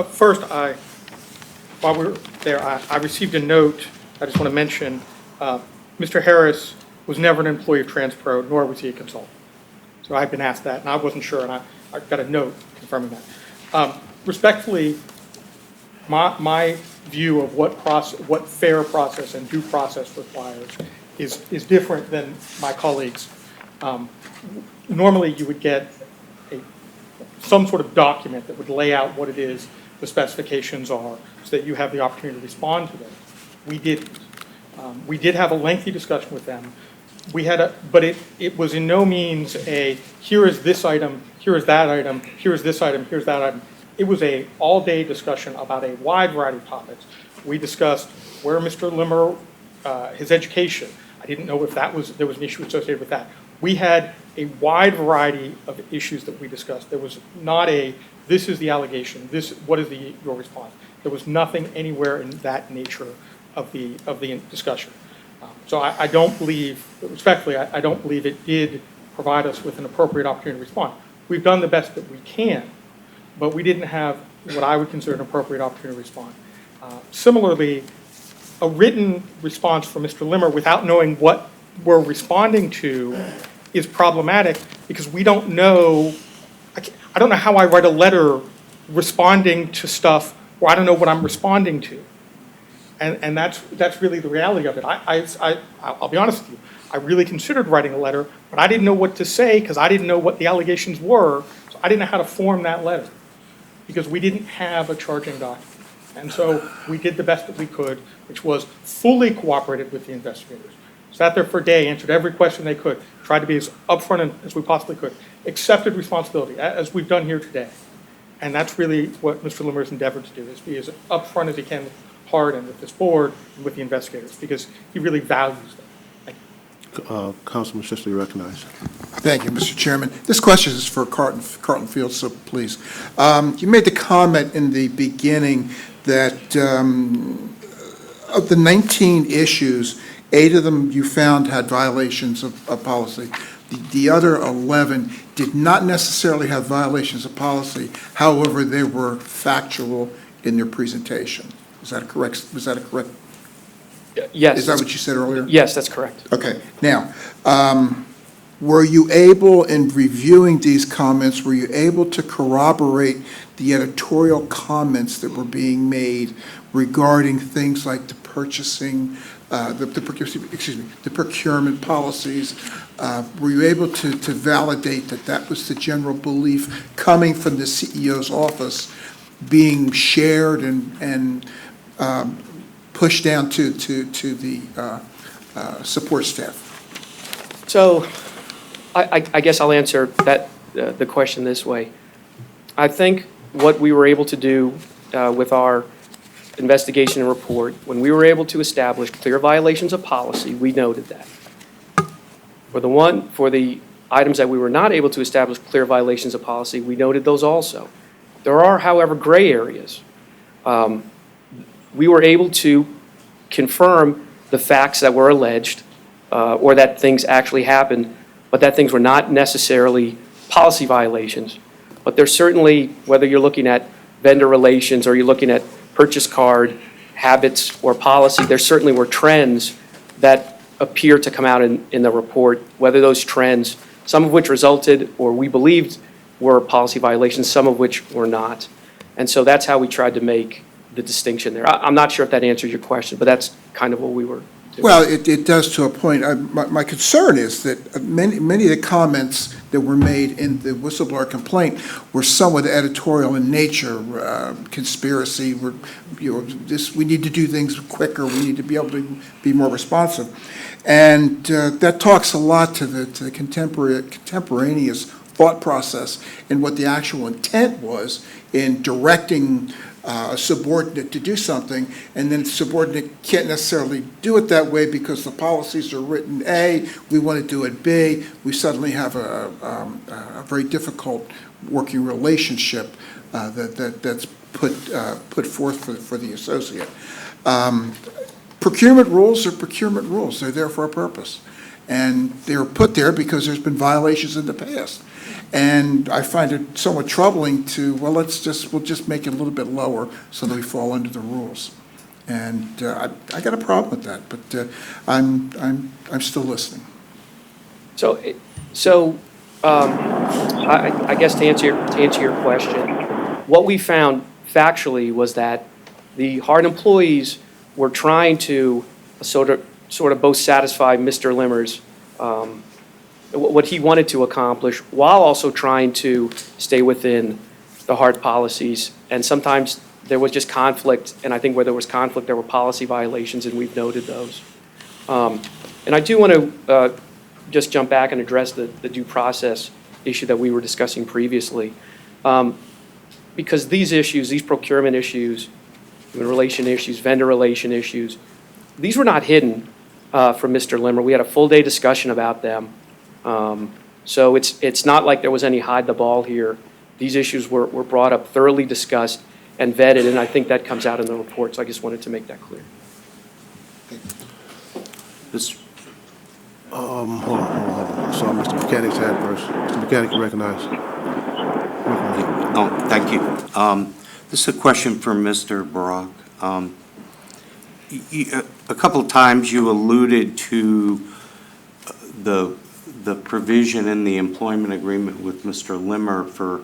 Speaker 4: First, while we were there, I received a note. I just want to mention, Mr. Harris was never an employee of TransPro, nor was he a consultant. So I've been asked that, and I wasn't sure, and I got a note confirming that. Respectfully, my view of what fair process and due process requires is different than my colleagues. Normally, you would get some sort of document that would lay out what it is the specifications are, so that you have the opportunity to respond to them. We didn't. We did have a lengthy discussion with them. But it was in no means here is this item, here is that item, here is this item, here's that item. It was a all-day discussion about a wide variety of topics. We discussed where Mr. Limmer, his education. I didn't know if there was an issue associated with that. We had a wide variety of issues that we discussed. There was not this is the allegation, what is your response? There was nothing anywhere in that nature of the discussion. So I don't believe, respectfully, I don't believe it did provide us with an appropriate opportunity to respond. We've done the best that we can, but we didn't have what I would consider an appropriate opportunity to respond. Similarly, a written response from Mr. Limmer without knowing what we're responding to is problematic, because we don't know, I don't know how I write a letter responding to stuff where I don't know what I'm responding to. And that's really the reality of it. I'll be honest with you. I really considered writing a letter, but I didn't know what to say because I didn't know what the allegations were. So I didn't know how to form that letter because we didn't have a charging document. And so we did the best that we could, which was fully cooperated with the investigators. Sat there for a day, answered every question they could, tried to be as upfront as we possibly could, accepted responsibility, as we've done here today. And that's really what Mr. Limmer has endeavored to do, is be as upfront as he can with HART and with this board and with the investigators, because he really values them. Thank you.
Speaker 1: Councilman Sisley recognized.
Speaker 13: Thank you, Mr. Chairman. This question is for Carlton Fields, so please. You made the comment in the beginning that of the 19 issues, 8 of them you found had violations of policy. The other 11 did not necessarily have violations of policy. However, they were factual in their presentation. Is that correct? Was that a correct?
Speaker 5: Yes.
Speaker 13: Is that what you said earlier?
Speaker 5: Yes, that's correct.
Speaker 13: Okay. Now, were you able, in reviewing these comments, were you able to corroborate the editorial comments that were being made regarding things like the purchasing, the procurement policies? Were you able to validate that that was the general belief coming from the CEO's office, being shared and pushed down to the support staff?
Speaker 5: So I guess I'll answer the question this way. I think what we were able to do with our investigation and report, when we were able to establish clear violations of policy, we noted that. For the items that we were not able to establish clear violations of policy, we noted those also. There are, however, gray areas. We were able to confirm the facts that were alleged, or that things actually happened, but that things were not necessarily policy violations. But there's certainly, whether you're looking at vendor relations or you're looking at purchase card habits or policy, there certainly were trends that appear to come out in the report, whether those trends, some of which resulted or we believed were policy violations, some of which were not. And so that's how we tried to make the distinction there. I'm not sure if that answers your question, but that's kind of what we were doing.
Speaker 13: Well, it does to a point. My concern is that many of the comments that were made in the whistleblower complaint were somewhat editorial in nature, conspiracy, we need to do things quicker, we need to be able to be more responsive. And that talks a lot to the contemporaneous thought process and what the actual intent was in directing a subordinate to do something, and then the subordinate can't necessarily do it that way because the policies are written A, we want to do it B. We suddenly have a very difficult working relationship that's put forth for the associate. Procurement rules are procurement rules. They're there for a purpose. And they're put there because there's been violations in the past. And I find it somewhat troubling to, well, we'll just make it a little bit lower so that we fall under the rules. And I got a problem with that, but I'm still listening.
Speaker 5: So I guess to answer your question, what we found factually was that the HART employees were trying to sort of both satisfy Mr. Limmer's what he wanted to accomplish while also trying to stay within the HART policies. And sometimes there was just conflict, and I think where there was conflict, there were policy violations, and we've noted those. And I do want to just jump back and address the due process issue that we were discussing previously. Because these issues, these procurement issues, human relation issues, vendor relation issues, these were not hidden from Mr. Limmer. We had a full day discussion about them. So it's not like there was any hide the ball here. These issues were brought up, thoroughly discussed, and vetted, and I think that comes out in the report, so I just wanted to make that clear.
Speaker 1: Hold on. So Mr. Mechanic's hand first. Mr. Mechanic, you recognize.
Speaker 11: Oh, thank you. This is a question for Mr. Barrack. A couple of times you alluded to the provision in the employment agreement with Mr. Limmer for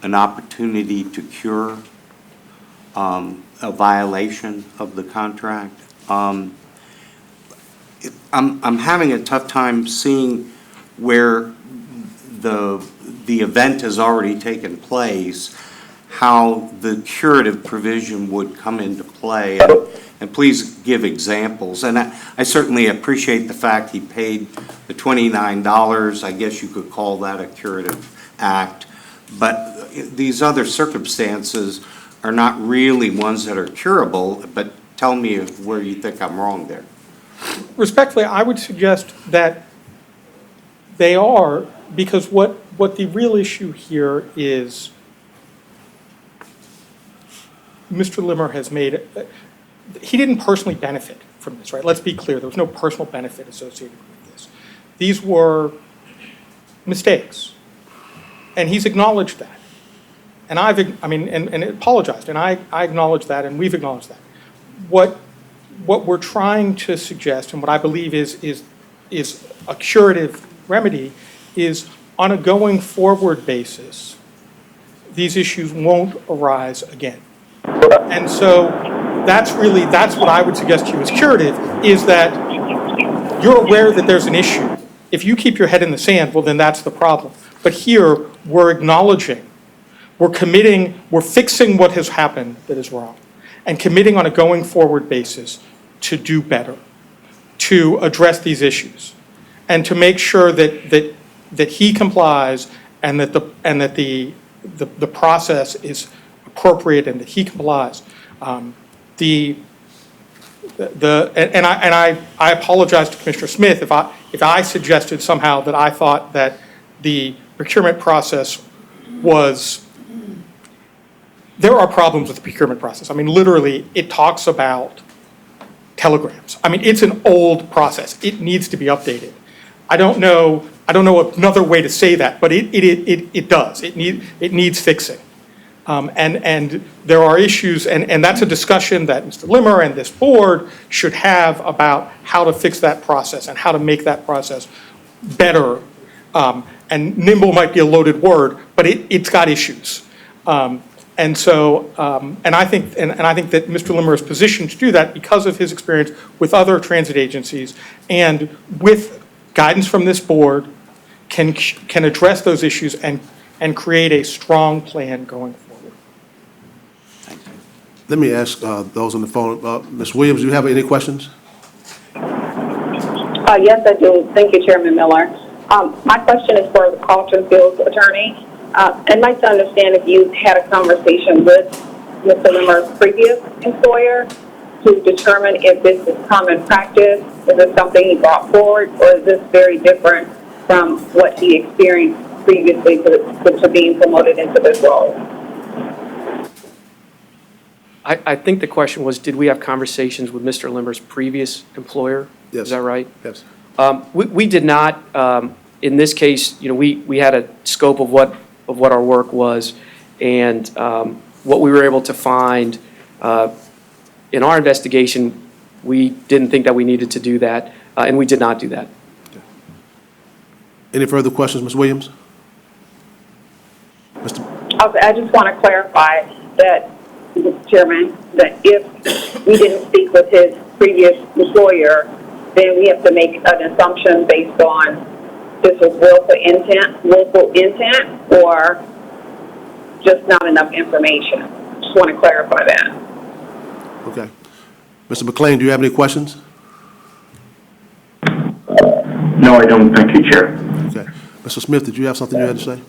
Speaker 11: an opportunity to cure a violation of the contract. I'm having a tough time seeing where the event has already taken place, how the curative provision would come into play. And please give examples. And I certainly appreciate the fact he paid the $29. I guess you could call that a curative act. But these other circumstances are not really ones that are curable, but tell me where you think I'm wrong there.
Speaker 4: Respectfully, I would suggest that they are, because what the real issue here is Mr. Limmer has made, he didn't personally benefit from this, right? Let's be clear, there was no personal benefit associated with this. These were mistakes, and he's acknowledged that. And and apologized, and I acknowledge that, and we've acknowledged that. What we're trying to suggest, and what I believe is a curative remedy, is on a going forward basis, these issues won't arise again. And so that's what I would suggest to you as curative, is that you're aware that there's an issue. If you keep your head in the sand, well, then that's the problem. But here, we're acknowledging, we're committing, we're fixing what has happened that is wrong, and committing on a going forward basis to do better, to address these issues, and to make sure that he complies, and that the process is appropriate, and that he complies. I apologize to Commissioner Smith if I suggested somehow that I thought that the procurement process was. There are problems with the procurement process. I mean, literally, it talks about telegrams. I mean, it's an old process. It needs to be updated. I don't know another way to say that, but it does. It needs fixing. And there are issues, and that's a discussion that Mr. Limmer and this board should have about how to fix that process and how to make that process better. And nimble might be a loaded word, but it's got issues. And so, and I think that Mr. Limmer is positioned to do that because of his experience with other transit agencies, and with guidance from this board, can address those issues and create a strong plan going forward.
Speaker 1: Let me ask those on the phone. Ms. Williams, do you have any questions?
Speaker 3: Yes, I do. Thank you, Chairman Miller. My question is for the Carlton Fields attorney. I'd like to understand if you had a conversation with Mr. Limmer's previous employer to determine if this is common practice, is this something he brought forward, or is this very different from what he experienced previously to being promoted into this role?
Speaker 5: I think the question was, did we have conversations with Mr. Limmer's previous employer?
Speaker 1: Yes.
Speaker 5: Is that right?
Speaker 1: Yes.
Speaker 5: We did not. In this case, we had a scope of what our work was, and what we were able to find in our investigation, we didn't think that we needed to do that, and we did not do that.
Speaker 1: Okay. Any further questions, Ms. Williams?
Speaker 3: Okay, I just want to clarify that, Chairman, that if we didn't speak with his previous employer, then we have to make an assumption based on this was willful intent, or just not enough information. Just want to clarify that.
Speaker 1: Okay. Mr. McLean, do you have any questions?
Speaker 14: No, I don't. Thank you, Chair.
Speaker 1: Okay. Mr. Smith, did you have something you had to say?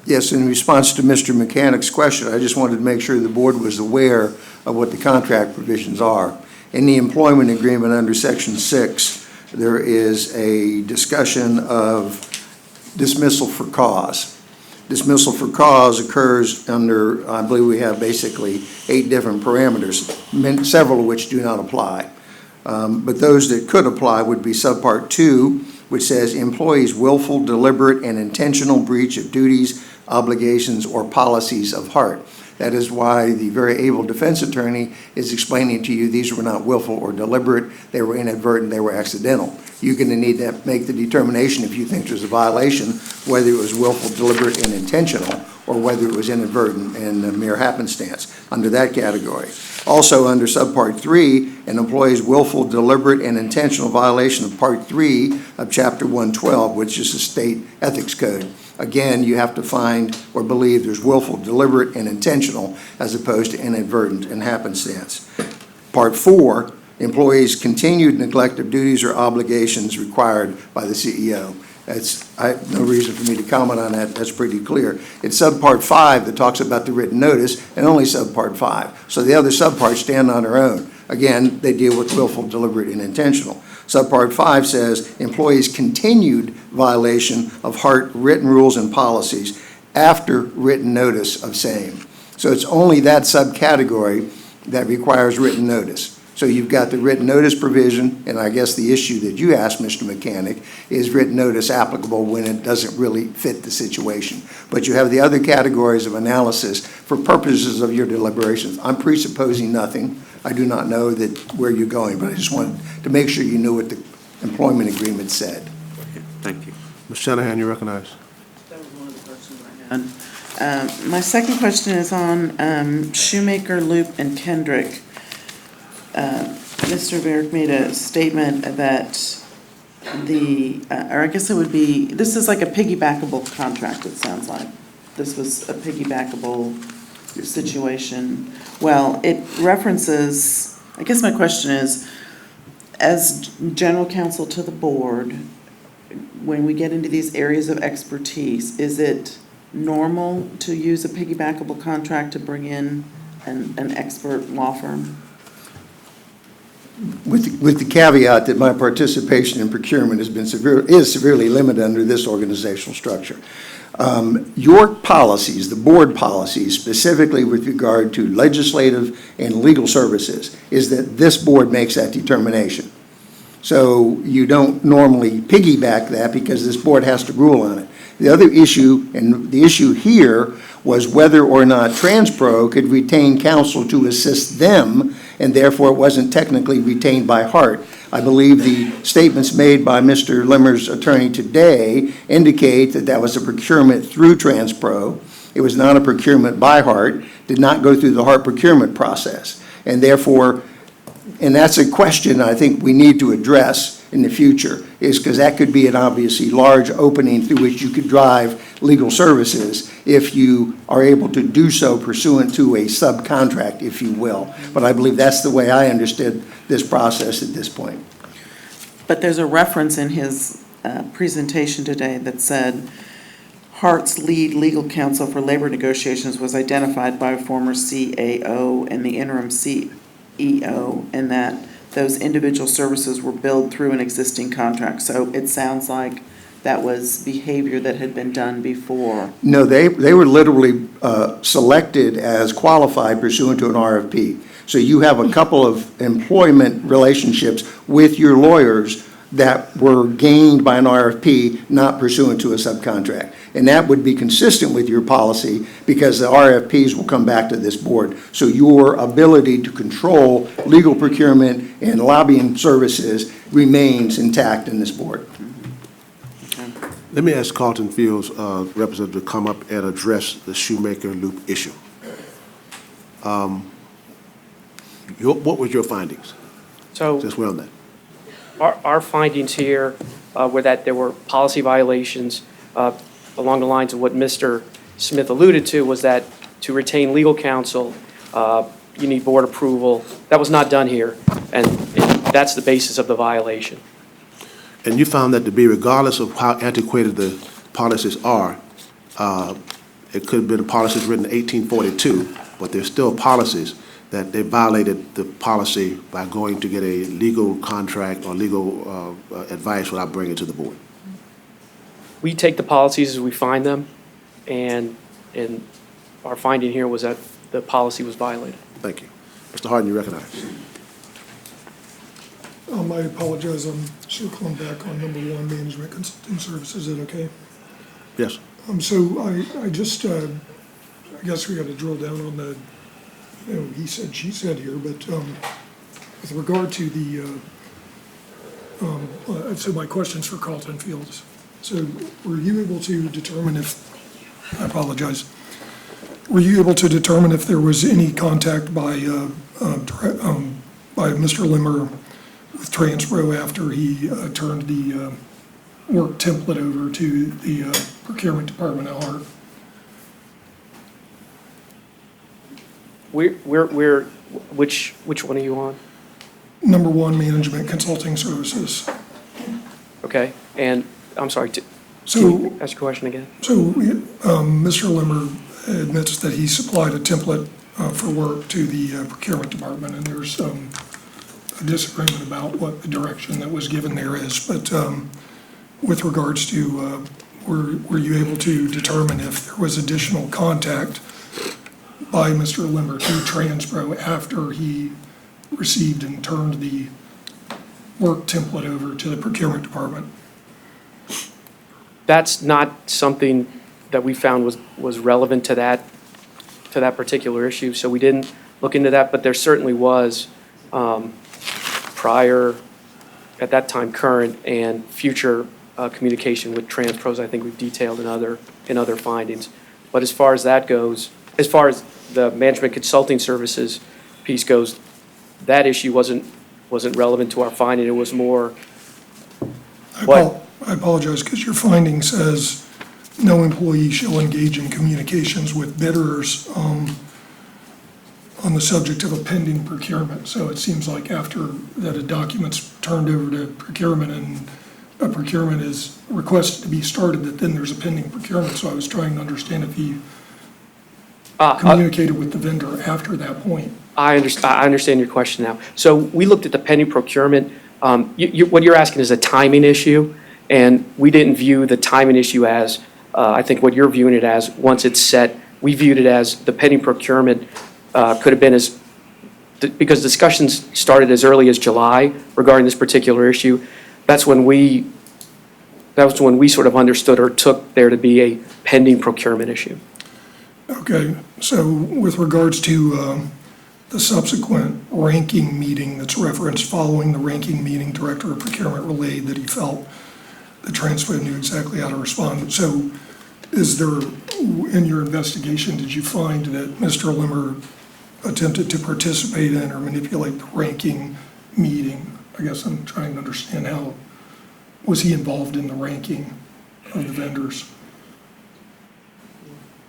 Speaker 2: Yes, in response to Mr. Mechanic's question, I just wanted to make sure the board was aware of what the contract provisions are. In the employment agreement under Section 6, there is a discussion of dismissal for cause. Dismissal for cause occurs under, I believe we have basically 8 different parameters, several of which do not apply. But those that could apply would be subpart 2, which says employees' willful, deliberate, and intentional breach of duties, obligations, or policies of HART. That is why the very able defense attorney is explaining to you these were not willful or deliberate, they were inadvertent, they were accidental. You're going to need to make the determination if you think there's a violation, whether it was willful, deliberate, and intentional, or whether it was inadvertent and a mere happenstance under that category. Also under subpart 3, an employee's willful, deliberate, and intentional violation of part 3 of chapter 112, which is the state ethics code, again, you have to find or believe there's willful, deliberate, and intentional as opposed to inadvertent and happenstance. Part 4, employees' continued neglect of duties or obligations required by the CEO. I have no reason for me to comment on that. That's pretty clear. It's subpart 5 that talks about the written notice, and only subpart 5. So the other subparts stand on their own. Again, they deal with willful, deliberate, and intentional. Subpart 5 says employees' continued violation of HART written rules and policies after written notice of same. So it's only that subcategory that requires written notice. So you've got the written notice provision, and I guess the issue that you asked, Mr. Mechanic, is written notice applicable when it doesn't really fit the situation. But you have the other categories of analysis for purposes of your deliberations. I'm presupposing nothing. I do not know where you're going, but I just wanted to make sure you knew what the employment agreement said.
Speaker 11: Thank you.
Speaker 1: Ms. Shanahan, you recognize.
Speaker 10: That was one of the questions I had. My second question is on Shoemaker, Loop, and Kendrick. Mr. Barrack made a statement that or I guess it would be, this is like a piggybackable contract, it sounds like. This was a piggybackable situation. Well, it references, I guess my question is, as general counsel to the board, when we get into these areas of expertise, is it normal to use a piggybackable contract to bring in an expert law firm?
Speaker 2: With the caveat that my participation in procurement is severely limited under this organizational structure. Your policies, the board policies, specifically with regard to legislative and legal services, is that this board makes that determination. So you don't normally piggyback that because this board has to rule on it. The other issue, and the issue here, was whether or not TransPro could retain counsel to assist them, and therefore it wasn't technically retained by HART. I believe the statements made by Mr. Limmer's attorney today indicate that that was a procurement through TransPro. It was not a procurement by HART, did not go through the HART procurement process. And therefore, and that's a question I think we need to address in the future, is because that could be an obviously large opening through which you could drive legal services if you are able to do so pursuant to a subcontract, if you will. But I believe that's the way I understood this process at this point.
Speaker 10: But there's a reference in his presentation today that said HART's lead legal counsel for labor negotiations was identified by a former CAO and the interim CEO, and that those individual services were billed through an existing contract. So it sounds like that was behavior that had been done before.
Speaker 2: No, they were literally selected as qualified pursuant to an RFP. So you have a couple of employment relationships with your lawyers that were gained by an RFP, not pursuant to a subcontract. And that would be consistent with your policy because the RFPs will come back to this board. So your ability to control legal procurement and lobbying services remains intact in this board.
Speaker 1: Let me ask Carlton Fields, representative, to come up and address the Shoemaker Loop issue. What were your findings?
Speaker 5: So
Speaker 1: Just well done.
Speaker 5: our findings here were that there were policy violations along the lines of what Mr. Smith alluded to, was that to retain legal counsel, you need board approval. That was not done here, and that's the basis of the violation.
Speaker 1: And you found that to be, regardless of how antiquated the policies are, it could have been policies written in 1842, but there's still policies that they violated the policy by going to get a legal contract or legal advice without bringing it to the board.
Speaker 5: We take the policies as we find them, and our finding here was that the policy was violated.
Speaker 1: Thank you. Mr. Harden, you recognize.
Speaker 15: I apologize, I'm circling back on number 1, management consulting services. Is that okay?
Speaker 1: Yes.
Speaker 15: So I just, I guess we got to drill down on the, he said, she said here, but with regard to the, so my question's for Carlton Fields. So were you able to determine if, I apologize, were you able to determine if there was any contact by Mr. Limmer with TransPro after he turned the work template over to the procurement department at HART?
Speaker 5: Which one are you on?
Speaker 15: Number one, management consulting services.
Speaker 5: Okay, and, I'm sorry,
Speaker 15: So,
Speaker 5: can you ask your question again?
Speaker 15: so Mr. Limmer admits that he supplied a template for work to the procurement department, and there's a disagreement about what the direction that was given there is. But with regards to, were you able to determine if there was additional contact by Mr. Limmer to Transpro after he received and turned the work template over to the procurement department?
Speaker 5: That's not something that we found was relevant to that particular issue, so we didn't look into that, but there certainly was prior, at that time, current and future communication with Transpros. I think we've detailed in other findings. But as far as that goes, as far as the management consulting services piece goes, that issue wasn't relevant to our finding. It was more what.
Speaker 15: I apologize, because your finding says no employee shall engage in communications with bidders on the subject of a pending procurement. So it seems like after that a document's turned over to procurement and a procurement is requested to be started, that then there's a pending procurement. So I was trying to understand if he communicated with the vendor after that point.
Speaker 5: I understand your question now. So we looked at the pending procurement. What you're asking is a timing issue, and we didn't view the timing issue as, I think what you're viewing it as, once it's set, we viewed it as the pending procurement could have been as, because discussions started as early as July regarding this particular issue. That was when we sort of understood or took there to be a pending procurement issue.
Speaker 15: Okay, so with regards to the subsequent ranking meeting that's referenced, following the ranking meeting, Director of Procurement relayed that he felt the Transpo knew exactly how to respond. So is there, in your investigation, did you find that Mr. Limmer attempted to participate in or manipulate the ranking meeting? I guess I'm trying to understand how, was he involved in the ranking of the vendors?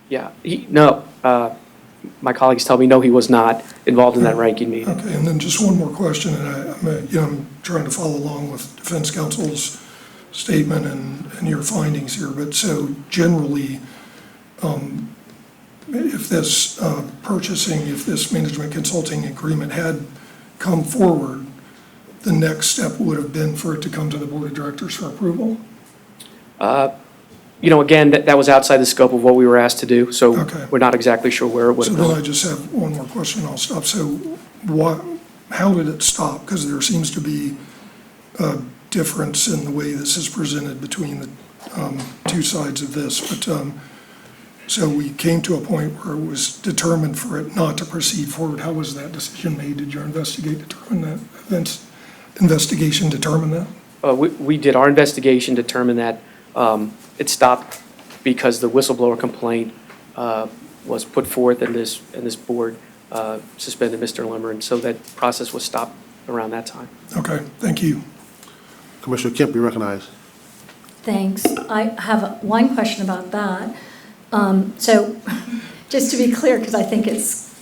Speaker 5: Yeah, no, my colleagues tell me, no, he was not involved in that ranking meeting.
Speaker 15: Okay, and then just one more question, and I'm trying to follow along with defense counsel's statement and your findings here, but so generally, if this if this management consulting agreement had come forward, the next step would have been for it to come to the board of directors for approval?
Speaker 5: Again, that was outside the scope of what we were asked to do, so
Speaker 15: Okay.
Speaker 5: we're not exactly sure where it would have
Speaker 15: So then
Speaker 5: gone.
Speaker 15: I just have one more question, I'll stop. So how did it stop? Because there seems to be a difference in the way this is presented between the two sides of this. But so we came to a point where it was determined for it not to proceed forward. How was that decision made? Did your investigation determine that?
Speaker 5: We did our investigation, determine that it stopped because the whistleblower complaint was put forth and this board suspended Mr. Limmer, and so that process was stopped around that time.
Speaker 15: Okay, thank you.
Speaker 1: Commissioner Kemp, you recognize.
Speaker 16: Thanks. I have one question about that. So just to be clear, because I think it's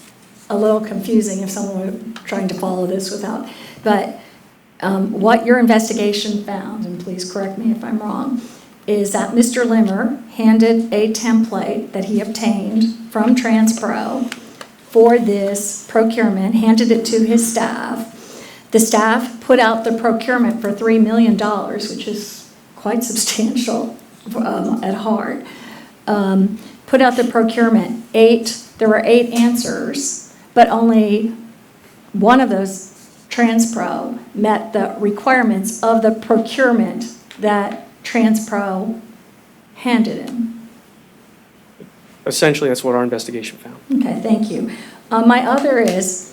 Speaker 16: a little confusing if someone were trying to follow this without, but what your investigation found, and please correct me if I'm wrong, is that Mr. Limmer handed a template that he obtained from Transpro for this procurement, handed it to his staff. The staff put out the procurement for $3 million, which is quite substantial at HART. Put out the procurement, there were 8 answers, but only one of those, Transpro, met the requirements of the procurement that Transpro handed in.
Speaker 5: Essentially, that's what our investigation found.
Speaker 16: Okay, thank you. My other is,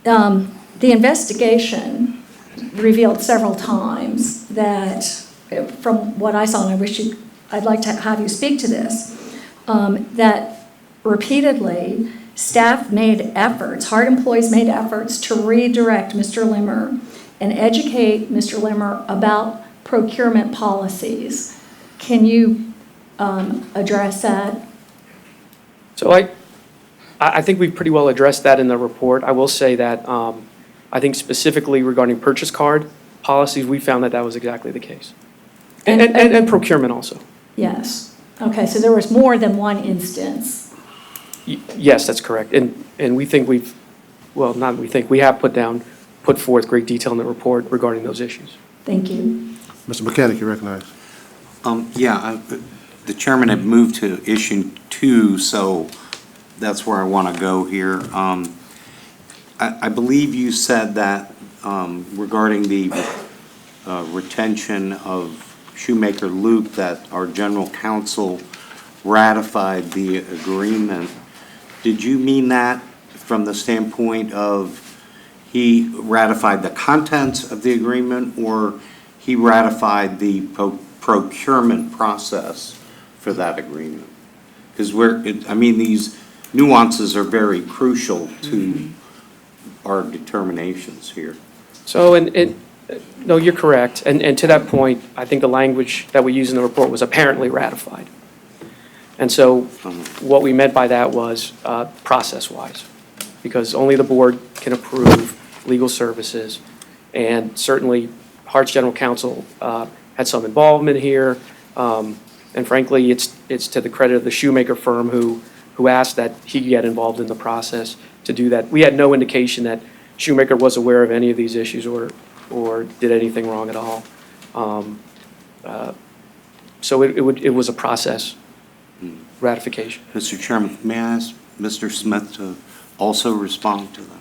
Speaker 16: the investigation revealed several times that, from what I saw, and I'd like to have you speak to this, that repeatedly staff made efforts, HART employees made efforts to redirect Mr. Limmer and educate Mr. Limmer about procurement policies. Can you address that?
Speaker 5: So I think we've pretty well addressed that in the report. I will say that I think specifically regarding purchase card policies, we found that that was exactly the case. And procurement also.
Speaker 16: Yes. Okay, so there was more than one instance.
Speaker 5: Yes, that's correct. And we think we have put forth great detail in the report regarding those issues.
Speaker 16: Thank you.
Speaker 1: Mr. Mechanic, you recognize.
Speaker 11: The chairman had moved to issue 2, so that's where I want to go here. I believe you said that regarding the retention of Shoemaker Loop, that our general counsel ratified the agreement. Did you mean that from the standpoint of he ratified the contents of the agreement, or he ratified the procurement process for that agreement? Because these nuances are very crucial to our determinations here.
Speaker 5: So, no, you're correct. And to that point, I think the language that we use in the report was apparently ratified. And so what we meant by that was process-wise, because only the board can approve legal services. And certainly, HART's general counsel had some involvement here. And frankly, it's to the credit of the Shoemaker firm who asked that he get involved in the process to do that. We had no indication that Shoemaker was aware of any of these issues or did anything wrong at all. So it was a process ratification.
Speaker 11: Mr. Chairman, may I ask Mr. Smith to also respond to that?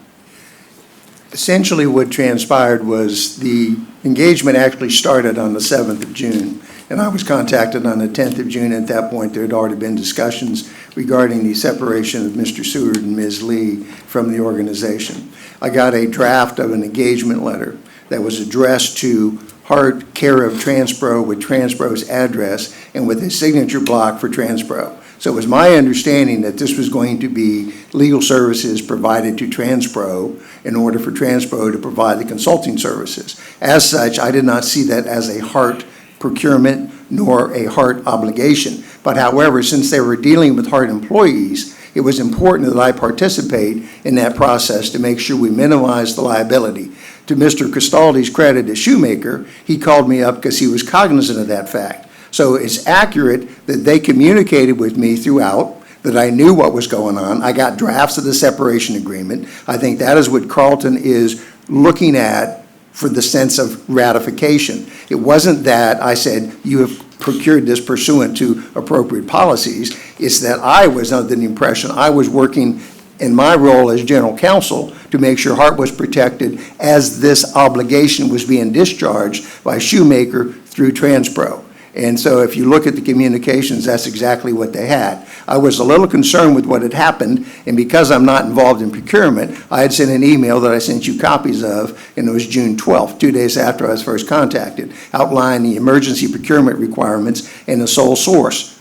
Speaker 2: Essentially, what transpired was the engagement actually started on the 7th of June, and I was contacted on the 10th of June. At that point, there had already been discussions regarding the separation of Mr. Seward and Ms. Lee from the organization. I got a draft of an engagement letter that was addressed to HART, care of Transpro, with Transpro's address and with a signature block for Transpro. So it was my understanding that this was going to be legal services provided to Transpro in order for Transpro to provide the consulting services. As such, I did not see that as a HART procurement nor a HART obligation. But however, since they were dealing with HART employees, it was important that I participate in that process to make sure we minimize the liability. To Mr. Cristaldi's credit as Shoemaker, he called me up because he was cognizant of that fact. So it's accurate that they communicated with me throughout, that I knew what was going on. I got drafts of the separation agreement. I think that is what Carlton is looking at for the sense of ratification. It wasn't that I said, you have procured this pursuant to appropriate policies. It's that I was under the impression I was working in my role as general counsel to make sure HART was protected as this obligation was being discharged by Shoemaker through Transpro. And so if you look at the communications, that's exactly what they had. I was a little concerned with what had happened, and because I'm not involved in procurement, I had sent an email that I sent you copies of, and it was June 12th, 2 days after I was first contacted, outlining the emergency procurement requirements and the sole source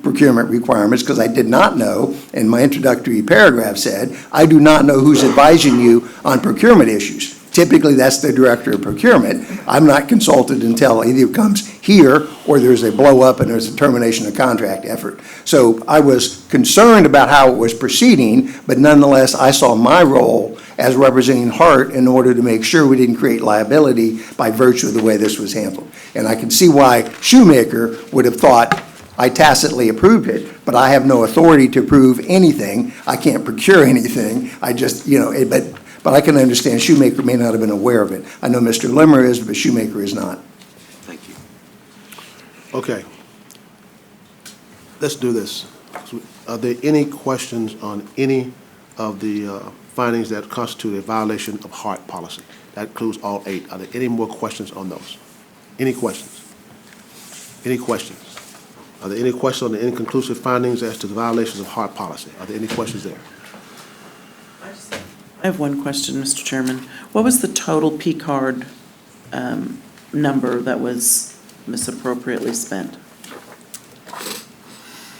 Speaker 2: procurement requirements, because I did not know, and my introductory paragraph said, I do not know who's advising you on procurement issues. Typically, that's the director of procurement. I'm not consulted until either it comes here or there's a blow up and there's a termination of contract effort. So I was concerned about how it was proceeding, but nonetheless, I saw my role as representing HART in order to make sure we didn't create liability by virtue of the way this was handled. And I can see why Shoemaker would have thought I tacitly approved it, but I have no authority to approve anything. I can't procure anything. I just, but I can understand Shoemaker may not have been aware of it. I know Mr. Limmer is, but Shoemaker is not.
Speaker 11: Thank you.
Speaker 1: Okay. Let's do this. Are there any questions on any of the findings that constitute a violation of HART policy? That includes all 8. Are there any more questions on those? Any questions? Any questions? Are there any questions on the inconclusive findings as to the violations of HART policy? Are there any questions there?
Speaker 10: I have one question, Mr. Chairman. What was the total P-card number that was misappropriately spent?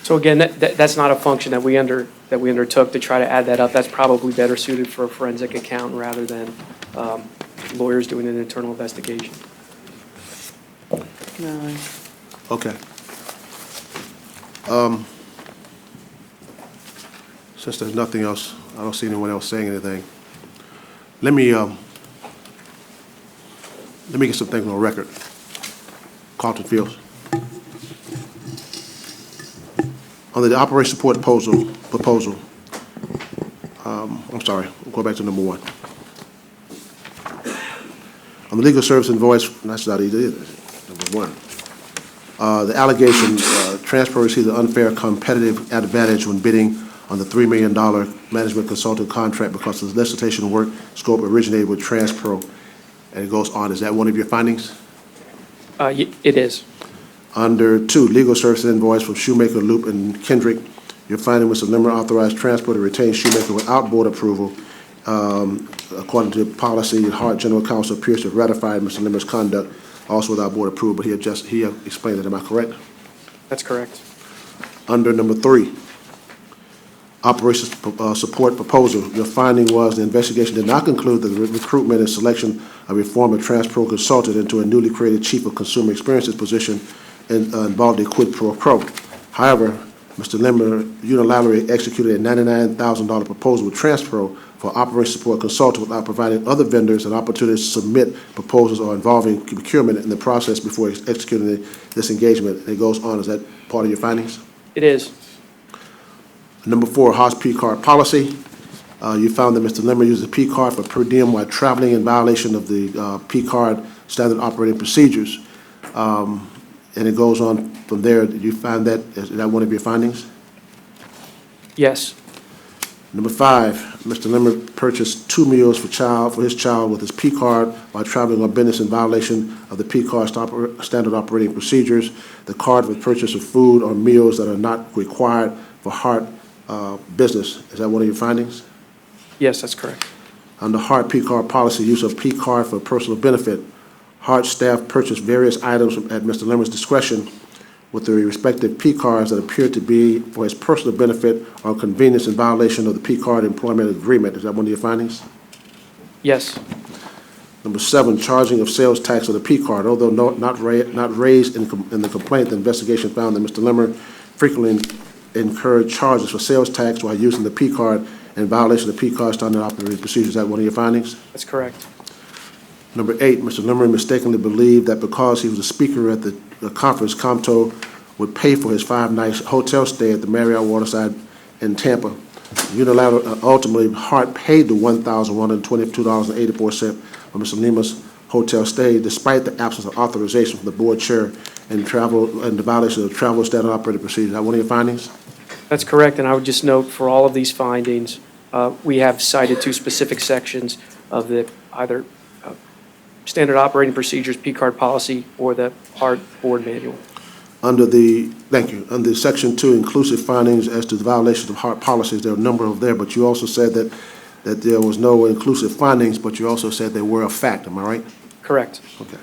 Speaker 5: So again, that's not a function that we undertook to try to add that up. That's probably better suited for a forensic accountant rather than lawyers doing an internal investigation.
Speaker 10: No.
Speaker 1: Okay. Since there's nothing else, I don't see anyone else saying anything. Let me get some things on record. Carlton Fields. On the operation support proposal, I'm sorry, we'll go back to number 1. On the legal service invoice, that's not either, number 1. The allegation, transfer received an unfair competitive advantage when bidding on the $3 million management consultant contract because the solicitation work scope originated with Transpro, and it goes on. Is that one of your findings?
Speaker 5: It is.
Speaker 1: Under 2, legal services invoice from Shoemaker, Loop, and Kendrick, you're finding Mr. Limmer authorized Transport to retain Shoemaker without board approval. According to policy, HART General Counsel appears to have ratified Mr. Limmer's conduct also without board approval, but he explained it. Am I correct?
Speaker 5: That's correct.
Speaker 1: Under number 3, operations support proposal, your finding was the investigation did not conclude that the recruitment and selection of a former Transpro consultant into a newly created Chief of Consumer Experiences position involved a quid pro quo. However, Mr. Limmer unilaterally executed a $99,000 proposal with Transpro for operation support consultant without providing other vendors an opportunity to submit proposals or involving procurement in the process before executing this engagement. It goes on. Is that part of your findings?
Speaker 5: It is.
Speaker 1: Number 4, HART's P-card policy. You found that Mr. Limmer used a P-card for per diem while traveling in violation of the P-card standard operating procedures. And it goes on from there. Did you find that, is that one of your findings?
Speaker 5: Yes.
Speaker 1: Number 5, Mr. Limmer purchased 2 meals for his child with his P-card while traveling on business in violation of the P-card standard operating procedures. The card was purchase of food or meals that are not required for HART business. Is that one of your findings?
Speaker 5: Yes, that's correct.
Speaker 1: Under HART P-card policy, use of P-card for personal benefit, HART staff purchased various items at Mr. Limmer's discretion with the respective P-cards that appear to be for his personal benefit or convenience in violation of the P-card employment agreement. Is that one of your findings?
Speaker 5: Yes.
Speaker 1: Number 7, charging of sales tax of the P-card. Although not raised in the complaint, the investigation found that Mr. Limmer frequently incurred charges for sales tax while using the P-card in violation of the P-card standard operating procedures. Is that one of your findings?
Speaker 5: That's correct.
Speaker 1: Number 8, Mr. Limmer mistakenly believed that because he was a speaker at the conference, COMTO would pay for his 5-night hotel stay at the Marriott Waterside in Tampa. Unilaterally, ultimately, HART paid the $1,122.84 for Mr. Limmer's hotel stay, despite the absence of authorization from the board chair and the violation of the travel standard operating procedures. Is that one of your findings?
Speaker 5: That's correct, and I would just note for all of these findings, we have cited 2 specific sections of the either standard operating procedures, P-card policy, or the HART board manual.
Speaker 1: Thank you. Under Section 2, inclusive findings as to the violations of HART policies, there are a number of there, but you also said that there was no inclusive findings, but you also said they were a fact. Am I right?
Speaker 5: Correct.
Speaker 1: Okay.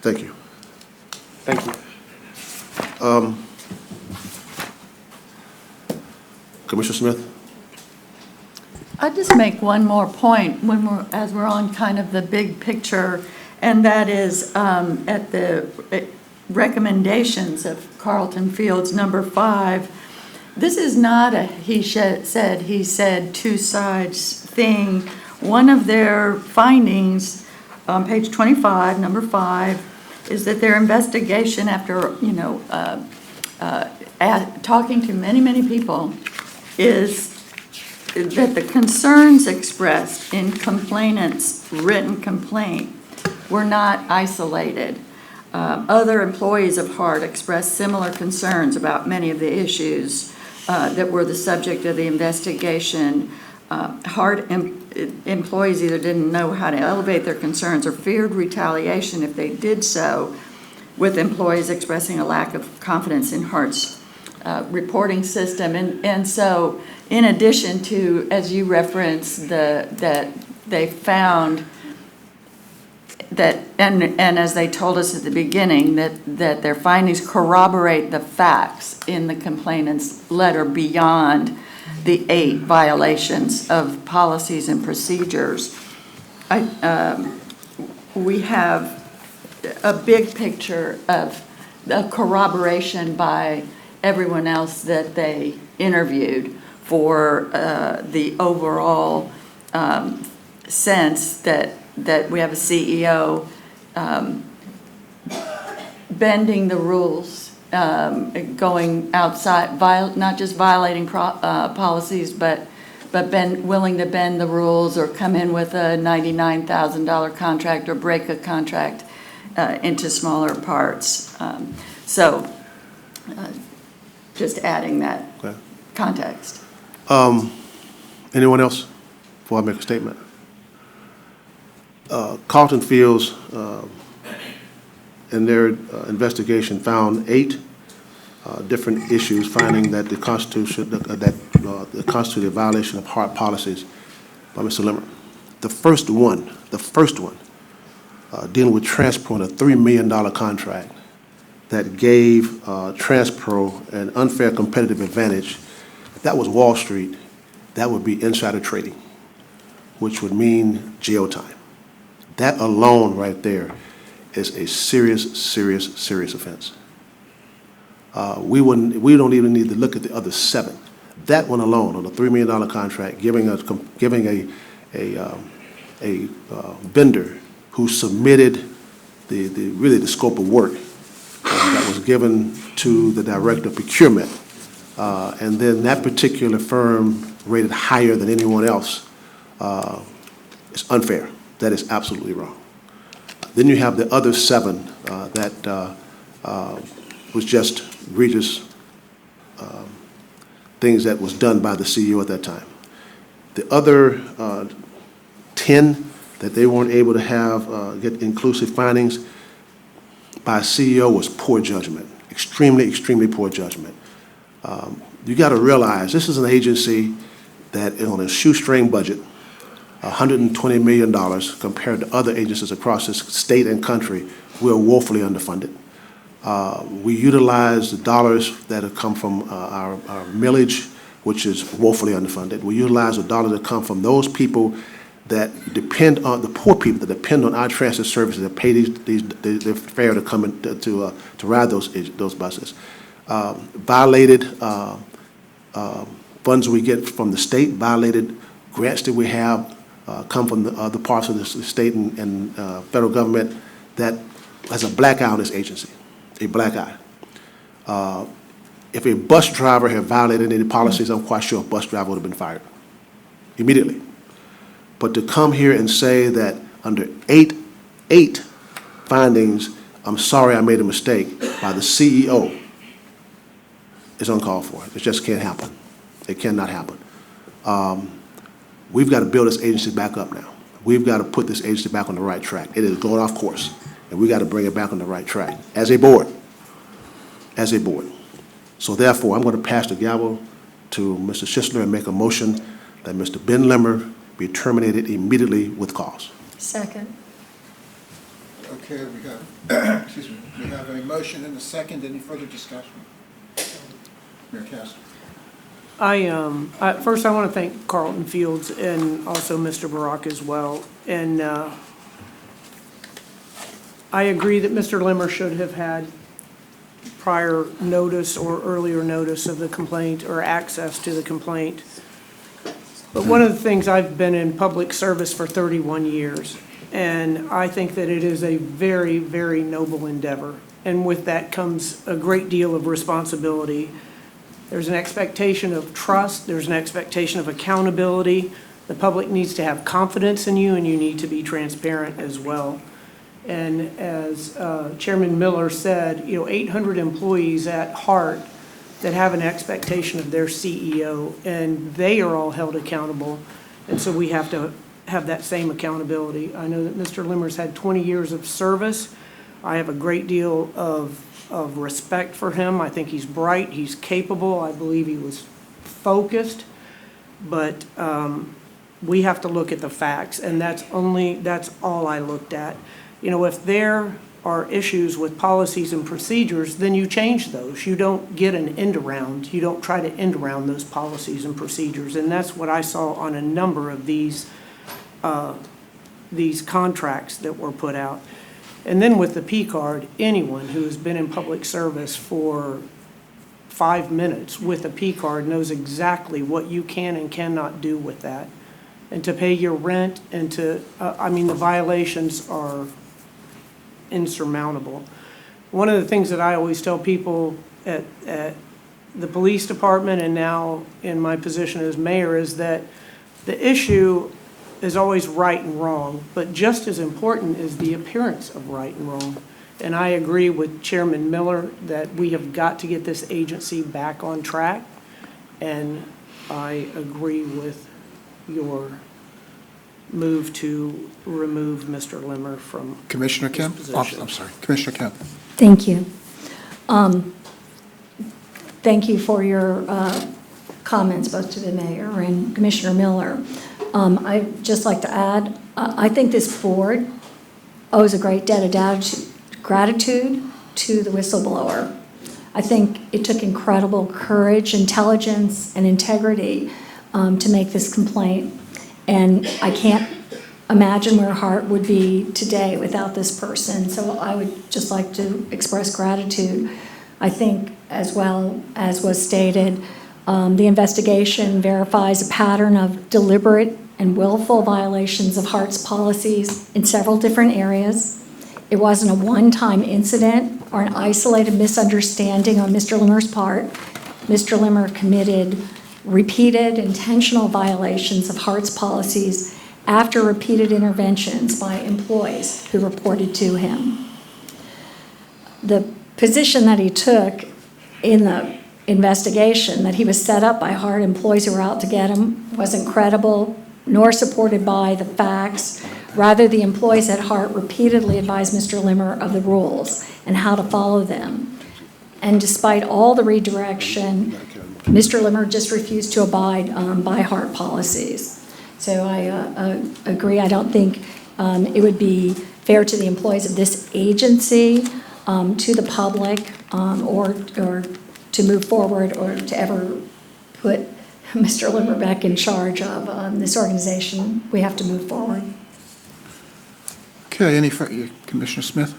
Speaker 1: Thank you.
Speaker 5: Thank you.
Speaker 1: Commissioner Smith?
Speaker 9: I'll just make one more point as we're on kind of the big picture, and that is at the recommendations of Carlton Fields, number 5. This is not a he said, 2 sides thing. One of their findings on page 25, number 5, is that their investigation after, talking to many people, is that the concerns expressed in complainant's written complaint were not isolated. Other employees of HART expressed similar concerns about many of the issues that were the subject of the investigation. HART employees either didn't know how to elevate their concerns or feared retaliation if they did so, with employees expressing a lack of confidence in HART's reporting system. And so, in addition to, as you referenced, that they found that, and as they told us at the beginning, that their findings corroborate the facts in the complainant's letter beyond the 8 violations of policies and procedures. We have a big picture of corroboration by everyone else that they interviewed for the overall sense that we have a CEO bending the rules, going outside, not just violating policies, but willing to bend the rules or come in with a $99,000 contract or break a contract into smaller parts. So just adding that
Speaker 1: Okay.
Speaker 9: context.
Speaker 1: Anyone else before I make a statement? Carlton Fields, in their investigation, found 8 different issues, finding that the Constitution, that constituted a violation of HART policies by Mr. Limmer. The first one, dealing with Transpro and a $3 million contract that gave Transpro an unfair competitive advantage. If that was Wall Street, that would be insider trading, which would mean jail time. That alone right there is a serious offense. We don't even need to look at the other 7. That one alone, on a $3 million contract, giving a vendor who submitted the scope of work that was given to the director of procurement, and then that particular firm rated higher than anyone else, it's unfair. That is absolutely wrong. Then you have the other 7 that was just egregious things that was done by the CEO at that time. The other 10 that they weren't able to have get inclusive findings by a CEO was poor judgment, extremely poor judgment. You got to realize this is an agency that is on a shoestring budget, $120 million compared to other agencies across this state and country. We're woefully underfunded. We utilize the dollars that have come from our millage, which is woefully underfunded. We utilize the dollars that come from those people that depend on, the poor people that depend on our transit services that pay their fare to come in to ride those buses. Violated funds we get from the state, violated grants that we have come from the other parts of the state and federal government that has a black eye on this agency, a black eye. If a bus driver had violated any policies, I'm quite sure a bus driver would have been fired immediately. But to come here and say that under eight findings, I'm sorry I made a mistake, by the CEO is uncalled for. It just can't happen. It cannot happen. We've got to build this agency back up now. We've got to put this agency back on the right track. It is going off course, and we've got to bring it back on the right track as a board. As a board. So therefore, I'm going to pass the gavel to Mr. Schisler and make a motion that Mr. Ben Limmer be terminated immediately with cause.
Speaker 16: Second.
Speaker 13: Okay, we have a motion and a second. Any further discussion? Mayor Castor.
Speaker 8: First, I want to thank Carlton Fields and also Mr. Barrack as well. And I agree that Mr. Limmer should have had prior notice or earlier notice of the complaint or access to the complaint. But one of the things, I've been in public service for 31 years, and I think that it is a very, very noble endeavor. And with that comes a great deal of responsibility. There's an expectation of trust. There's an expectation of accountability. The public needs to have confidence in you, and you need to be transparent as well. And as Chairman Miller said, 800 employees at HART that have an expectation of their CEO, and they are all held accountable. And so we have to have that same accountability. I know that Mr. Limmer's had 20 years of service. I have a great deal of respect for him. I think he's bright, he's capable. I believe he was focused. But we have to look at the facts, and that's all I looked at. If there are issues with policies and procedures, then you change those. You don't get an end around. You don't try to end around those policies and procedures. And that's what I saw on a number of these contracts that were put out. And then with the P card, anyone who has been in public service for 5 minutes with a P card knows exactly what you can and cannot do with that. And to pay your rent and to, the violations are insurmountable. One of the things that I always tell people at the police department and now in my position as mayor is that the issue is always right and wrong, but just as important is the appearance of right and wrong. And I agree with Chairman Miller that we have got to get this agency back on track. And I agree with your move to remove Mr. Limmer from
Speaker 13: Commissioner
Speaker 8: his
Speaker 13: Kemp? Oh,
Speaker 8: position.
Speaker 13: I'm sorry, Commissioner Kemp.
Speaker 16: Thank you. Thank you for your comments, both to the mayor and Commissioner Miller. I'd just like to add, I think this board owes a great debt of gratitude to the whistleblower. I think it took incredible courage, intelligence, and integrity to make this complaint. And I can't imagine where HART would be today without this person. So I would just like to express gratitude. I think, as well as was stated, the investigation verifies a pattern of deliberate and willful violations of HART's policies in several different areas. It wasn't a one-time incident or an isolated misunderstanding on Mr. Limmer's part. Mr. Limmer committed repeated intentional violations of HART's policies after repeated interventions by employees who reported to him. The position that he took in the investigation, that he was set up by HART employees who were out to get him, wasn't credible nor supported by the facts. Rather, the employees at HART repeatedly advised Mr. Limmer of the rules and how to follow them. And despite all the redirection, Mr. Limmer just refused to abide by HART policies. So I agree. I don't think it would be fair to the employees of this agency, to the public, or to move forward or to ever put Mr. Limmer back in charge of this organization. We have to move forward.
Speaker 13: Okay, Commissioner Smith?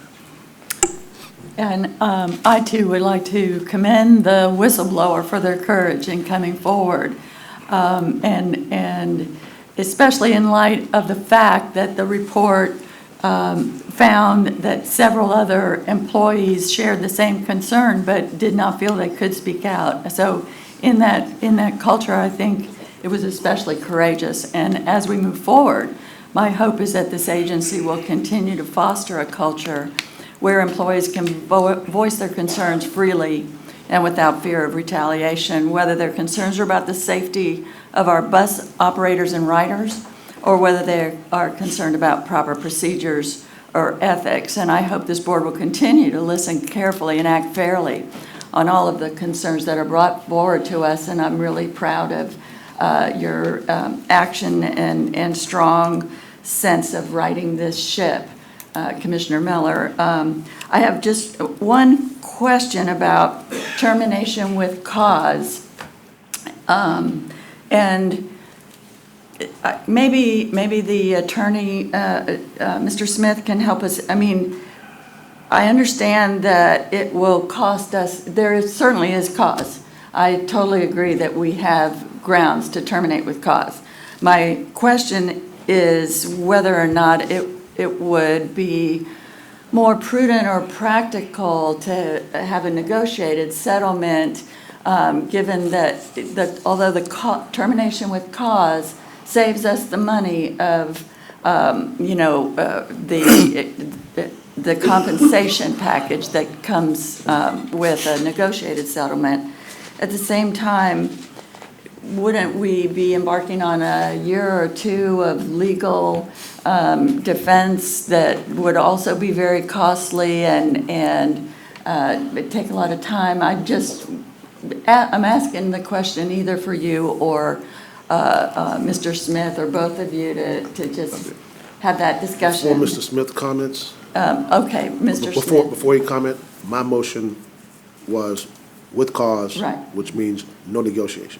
Speaker 9: And I too would like to commend the whistleblower for their courage in coming forward. And especially in light of the fact that the report found that several other employees shared the same concern but did not feel they could speak out. So in that culture, I think it was especially courageous. And as we move forward, my hope is that this agency will continue to foster a culture where employees can voice their concerns freely and without fear of retaliation, whether their concerns are about the safety of our bus operators and riders, or whether they are concerned about proper procedures or ethics. And I hope this board will continue to listen carefully and act fairly on all of the concerns that are brought forward to us. And I'm really proud of your action and strong sense of righting this ship, Commissioner Miller. I have just one question about termination with cause. And maybe the attorney, Mr. Smith, can help us. I mean, I understand that it will cost us, certainly is cause. I totally agree that we have grounds to terminate with cause. My question is whether or not it would be more prudent or practical to have a negotiated settlement, given that although the termination with cause saves us the money of, the compensation package that comes with a negotiated settlement. At the same time, wouldn't we be embarking on a year or two of legal defense that would also be very costly and take a lot of time? I'm asking the question either for you or Mr. Smith or both of you to just have that discussion.
Speaker 1: Before Mr. Smith comments.
Speaker 9: Okay, Mr. Smith.
Speaker 1: Before he comment, my motion was with cause,
Speaker 9: Right.
Speaker 1: which means no negotiation.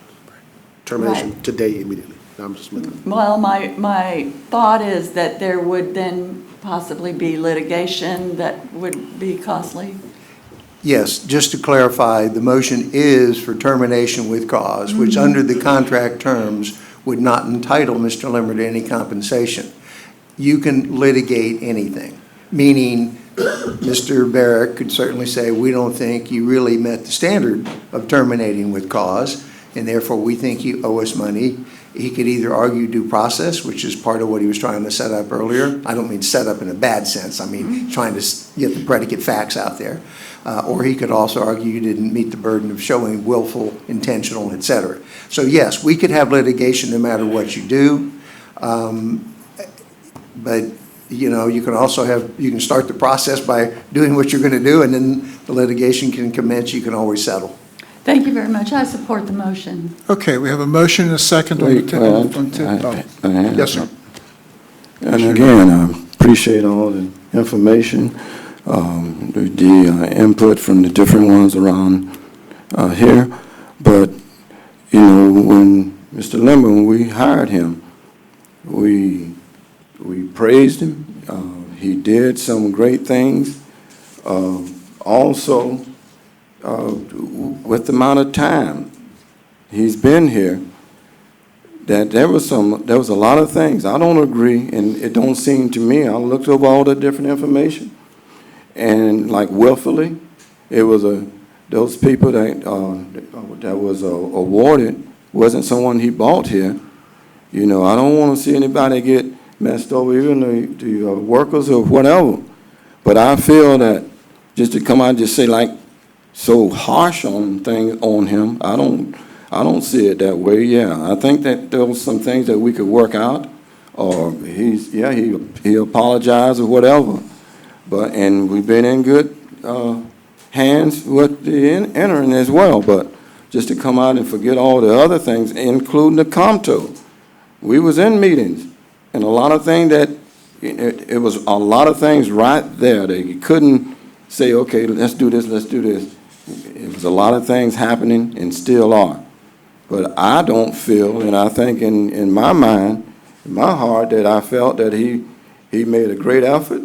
Speaker 1: Termination
Speaker 9: Right.
Speaker 1: today, immediately. Now, Mr. Smith.
Speaker 9: Well, my thought is that there would then possibly be litigation that would be costly.
Speaker 2: Yes, just to clarify, the motion is for termination with cause, which under the contract terms would not entitle Mr. Limmer to any compensation. You can litigate anything, meaning Mr. Barrack could certainly say, we don't think you really met the standard of terminating with cause, and therefore we think you owe us money. He could either argue due process, which is part of what he was trying to set up earlier. I don't mean set up in a bad sense. I mean trying to get the predicate facts out there. Or he could also argue you didn't meet the burden of showing willful, intentional, et cetera. So yes, we could have litigation no matter what you do. But you know, you can also you can start the process by doing what you're going to do, and then the litigation can commence. You can always settle.
Speaker 9: Thank you very much. I support the motion.
Speaker 13: Okay, we have a motion and a second on the yes, sir.
Speaker 17: And again, I appreciate all the information, the input from the different ones around here. But, you know, when Mr. Limmer, when we hired him, we praised him. He did some great things. Also, with the amount of time he's been here, that there was a lot of things I don't agree, and it don't seem to me. I looked over all the different information, and like willfully, it was those people that was awarded wasn't someone he bought here. You know, I don't want to see anybody get messed over, even the workers or whatever. But I feel that just to come out and just say like so harsh on things on him, I don't see it that way. Yeah, I think that there was some things that we could work out, or he apologized or whatever. And we've been in good hands with the entering as well. But just to come out and forget all the other things, including the COMTO, we was in meetings, and a lot of things that it was a lot of things right there that you couldn't say, okay, let's do this, let's do this. It was a lot of things happening and still are. But I don't feel, and I think in my mind, in my heart, that I felt that he made a great effort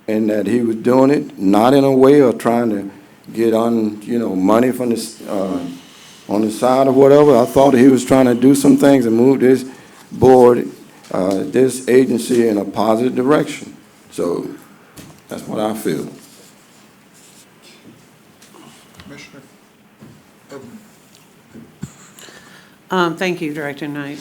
Speaker 17: and that he was doing it not in a way of trying to get money from this on the side or whatever. I thought he was trying to do some things and move this board, this agency in a positive direction. So that's what I feel.
Speaker 13: Commissioner.
Speaker 12: Thank you, Director Knight.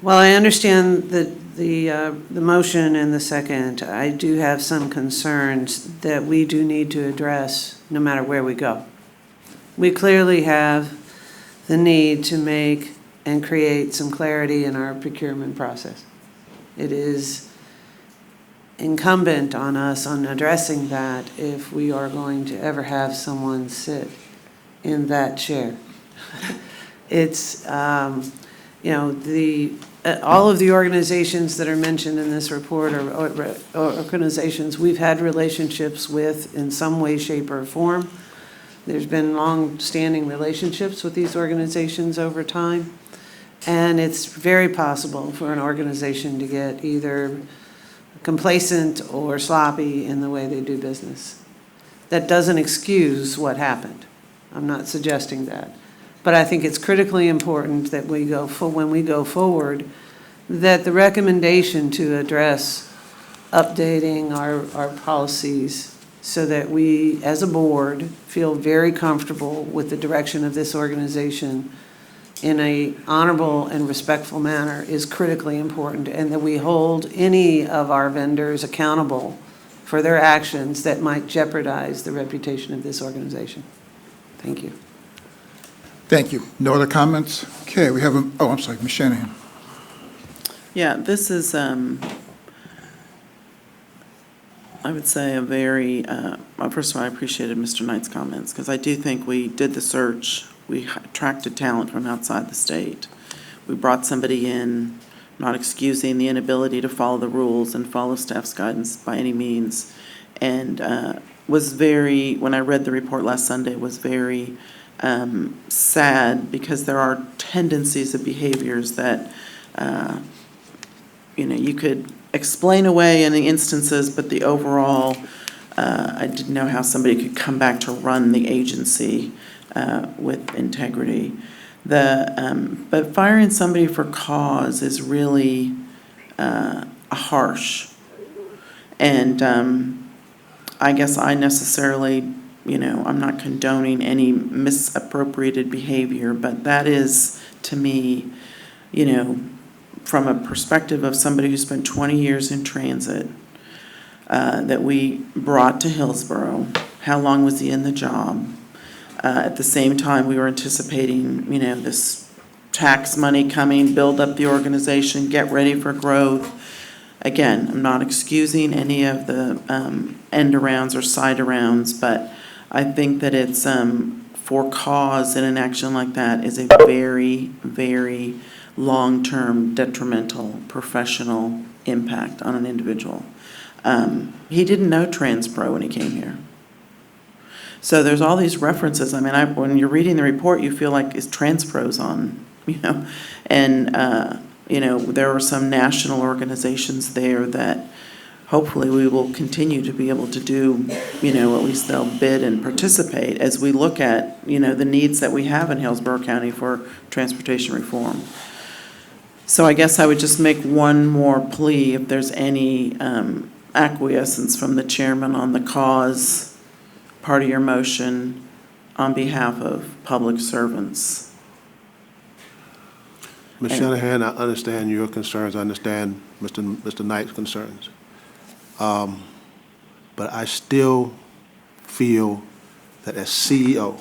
Speaker 12: While I understand the motion and the second, I do have some concerns that we do need to address no matter where we go. We clearly have the need to make and create some clarity in our procurement process. It is incumbent on us on addressing that if we are going to ever have someone sit in that chair. It's, all of the organizations that are mentioned in this report are organizations we've had relationships with in some way, shape, or form. There's been long-standing relationships with these organizations over time, and it's very possible for an organization to get either complacent or sloppy in the way they do business. That doesn't excuse what happened. I'm not suggesting that. But I think it's critically important that when we go forward, that the recommendation to address updating our policies so that we, as a board, feel very comfortable with the direction of this organization in a honorable and respectful manner is critically important, and that we hold any of our vendors accountable for their actions that might jeopardize the reputation of this organization. Thank you.
Speaker 13: Thank you. No other comments? Okay, we have I'm sorry, Ms. Shanahan.
Speaker 10: Yeah, this is, I would say a very, first of all, I appreciated Mr. Knight's comments, because I do think we did the search. We attracted talent from outside the state. We brought somebody in, not excusing the inability to follow the rules and follow staff's guidance by any means. And was very, when I read the report last Sunday, was very sad because there are tendencies of behaviors that, you could explain away in the instances, but the overall, I didn't know how somebody could come back to run the agency with integrity. But firing somebody for cause is really harsh. And I guess I necessarily, I'm not condoning any misappropriated behavior, but that is, to me, from a perspective of somebody who spent 20 years in transit, that we brought to Hillsborough. How long was he in the job? At the same time, we were anticipating, this tax money coming, build up the organization, get ready for growth. Again, I'm not excusing any of the end arounds or side arounds, but I think that it's for cause in an action like that is a very, very long-term detrimental professional impact on an individual. He didn't know TransPro when he came here. So there's all these references. I mean, when you're reading the report, you feel like, is TransPro's on, And, there are some national organizations there that hopefully we will continue to be able to do, at least they'll bid and participate as we look at, the needs that we have in Hillsborough County for transportation reform. So I guess I would just make one more plea, if there's any acquiescence from the chairman on the cause part of your motion on behalf of public servants.
Speaker 1: Ms. Shanahan, I understand your concerns. I understand Mr. Knight's concerns. But I still feel that as CEO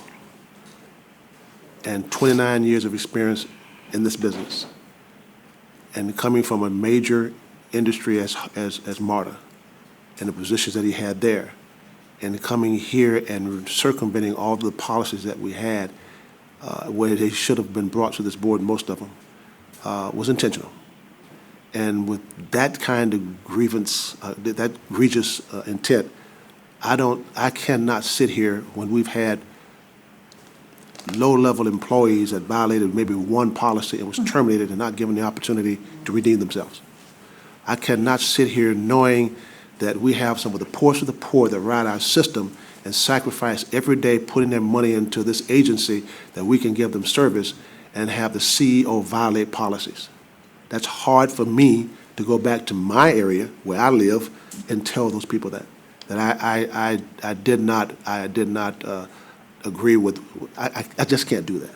Speaker 1: and 29 years of experience in this business, and coming from a major industry as MARTA, and the positions that he had there, and coming here and circumventing all of the policies that we had, where they should have been brought to this board, most of them, was intentional. And with that kind of grievance, that egregious intent, I cannot sit here when we've had low-level employees that violated maybe one policy and was terminated and not given the opportunity to redeem themselves. I cannot sit here knowing that we have some of the poorest of the poor that ride our system and sacrifice every day putting their money into this agency that we can give them service, and have the CEO violate policies. That's hard for me to go back to my area where I live and tell those people that I did not agree with. I just can't do that.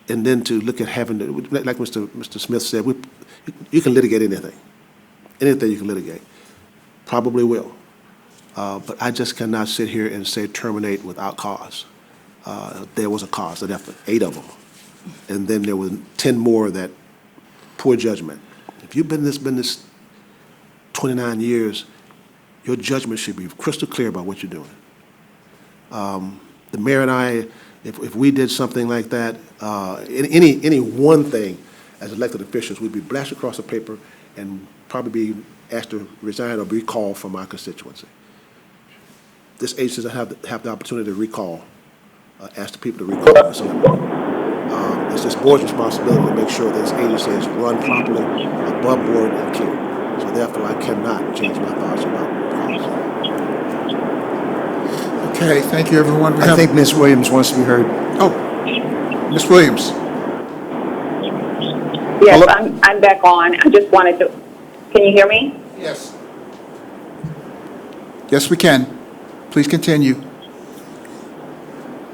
Speaker 1: And then to look at having to, like Mr. Smith said, you can litigate anything. Anything you can litigate. Probably will. But I just cannot sit here and say terminate without cause. There was a cause, an effort, 8 of them. And then there were 10 more that poor judgment. If you've been in this business 29 years, your judgment should be crystal clear about what you're doing. The mayor and I, if we did something like that, any one thing as elected officials, we'd be blasted across the paper and probably be asked to resign or be recalled from our constituency. This agency doesn't have the opportunity to recall, ask the people to recall us. It's this board's responsibility to make sure this agency is run properly, above board, and clear. So therefore, I cannot change my thoughts about cause.
Speaker 13: Okay, thank you, everyone.
Speaker 2: I think Ms. Williams wants to be heard.
Speaker 13: Oh, Ms. Williams.
Speaker 3: Yes,
Speaker 13: Hello?
Speaker 3: I'm back on. I just wanted to, can you hear me?
Speaker 13: Yes. Yes, we can. Please continue.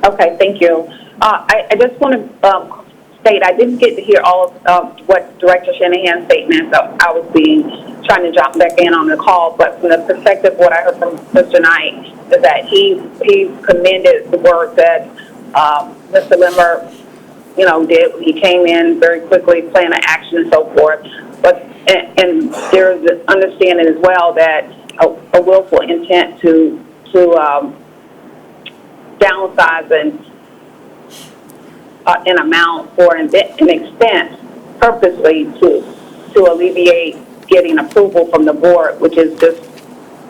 Speaker 3: Okay, thank you. I just want to state, I didn't get to hear all of what Director Shanahan's statements. I was trying to jump back in on the call, but from the perspective of what I heard from Mr. Knight is that he commended the work that Mr. Limmer, did. He came in very quickly, plan of action and so forth. But and there's an understanding as well that a willful intent to downsize an amount or an expense purposely to alleviate getting approval from the board, which is just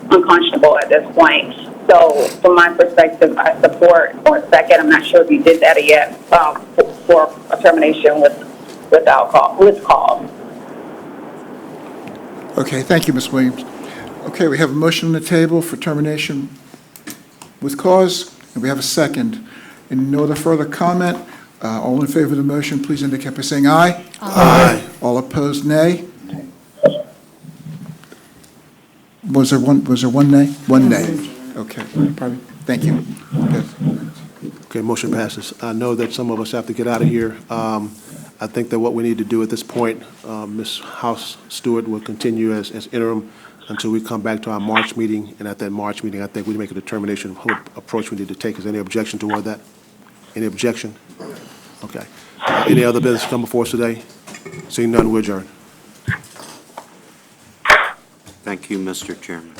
Speaker 3: unconscionable at this point. So from my perspective, I support, or second, I'm not sure if you did that yet, for a termination without cause, with cause.
Speaker 13: Okay, thank you, Ms. Williams. Okay, we have a motion on the table for termination with cause, and we have a second. And no other further comment? All in favor of the motion, please indicate by saying aye.
Speaker 1: Aye.
Speaker 13: All opposed, nay. Was there one nay? One nay. Okay, pardon. Thank you. Good.
Speaker 1: Okay, motion passes. I know that some of us have to get out of here. I think that what we need to do at this point, Ms. House Stewart will continue as interim until we come back to our March meeting, and at that March meeting, I think we make a determination of what approach we need to take. Is there any objection toward that? Any objection? Okay. Any other business come before us today? Seeing none, we adjourn.
Speaker 11: Thank you, Mr. Chairman.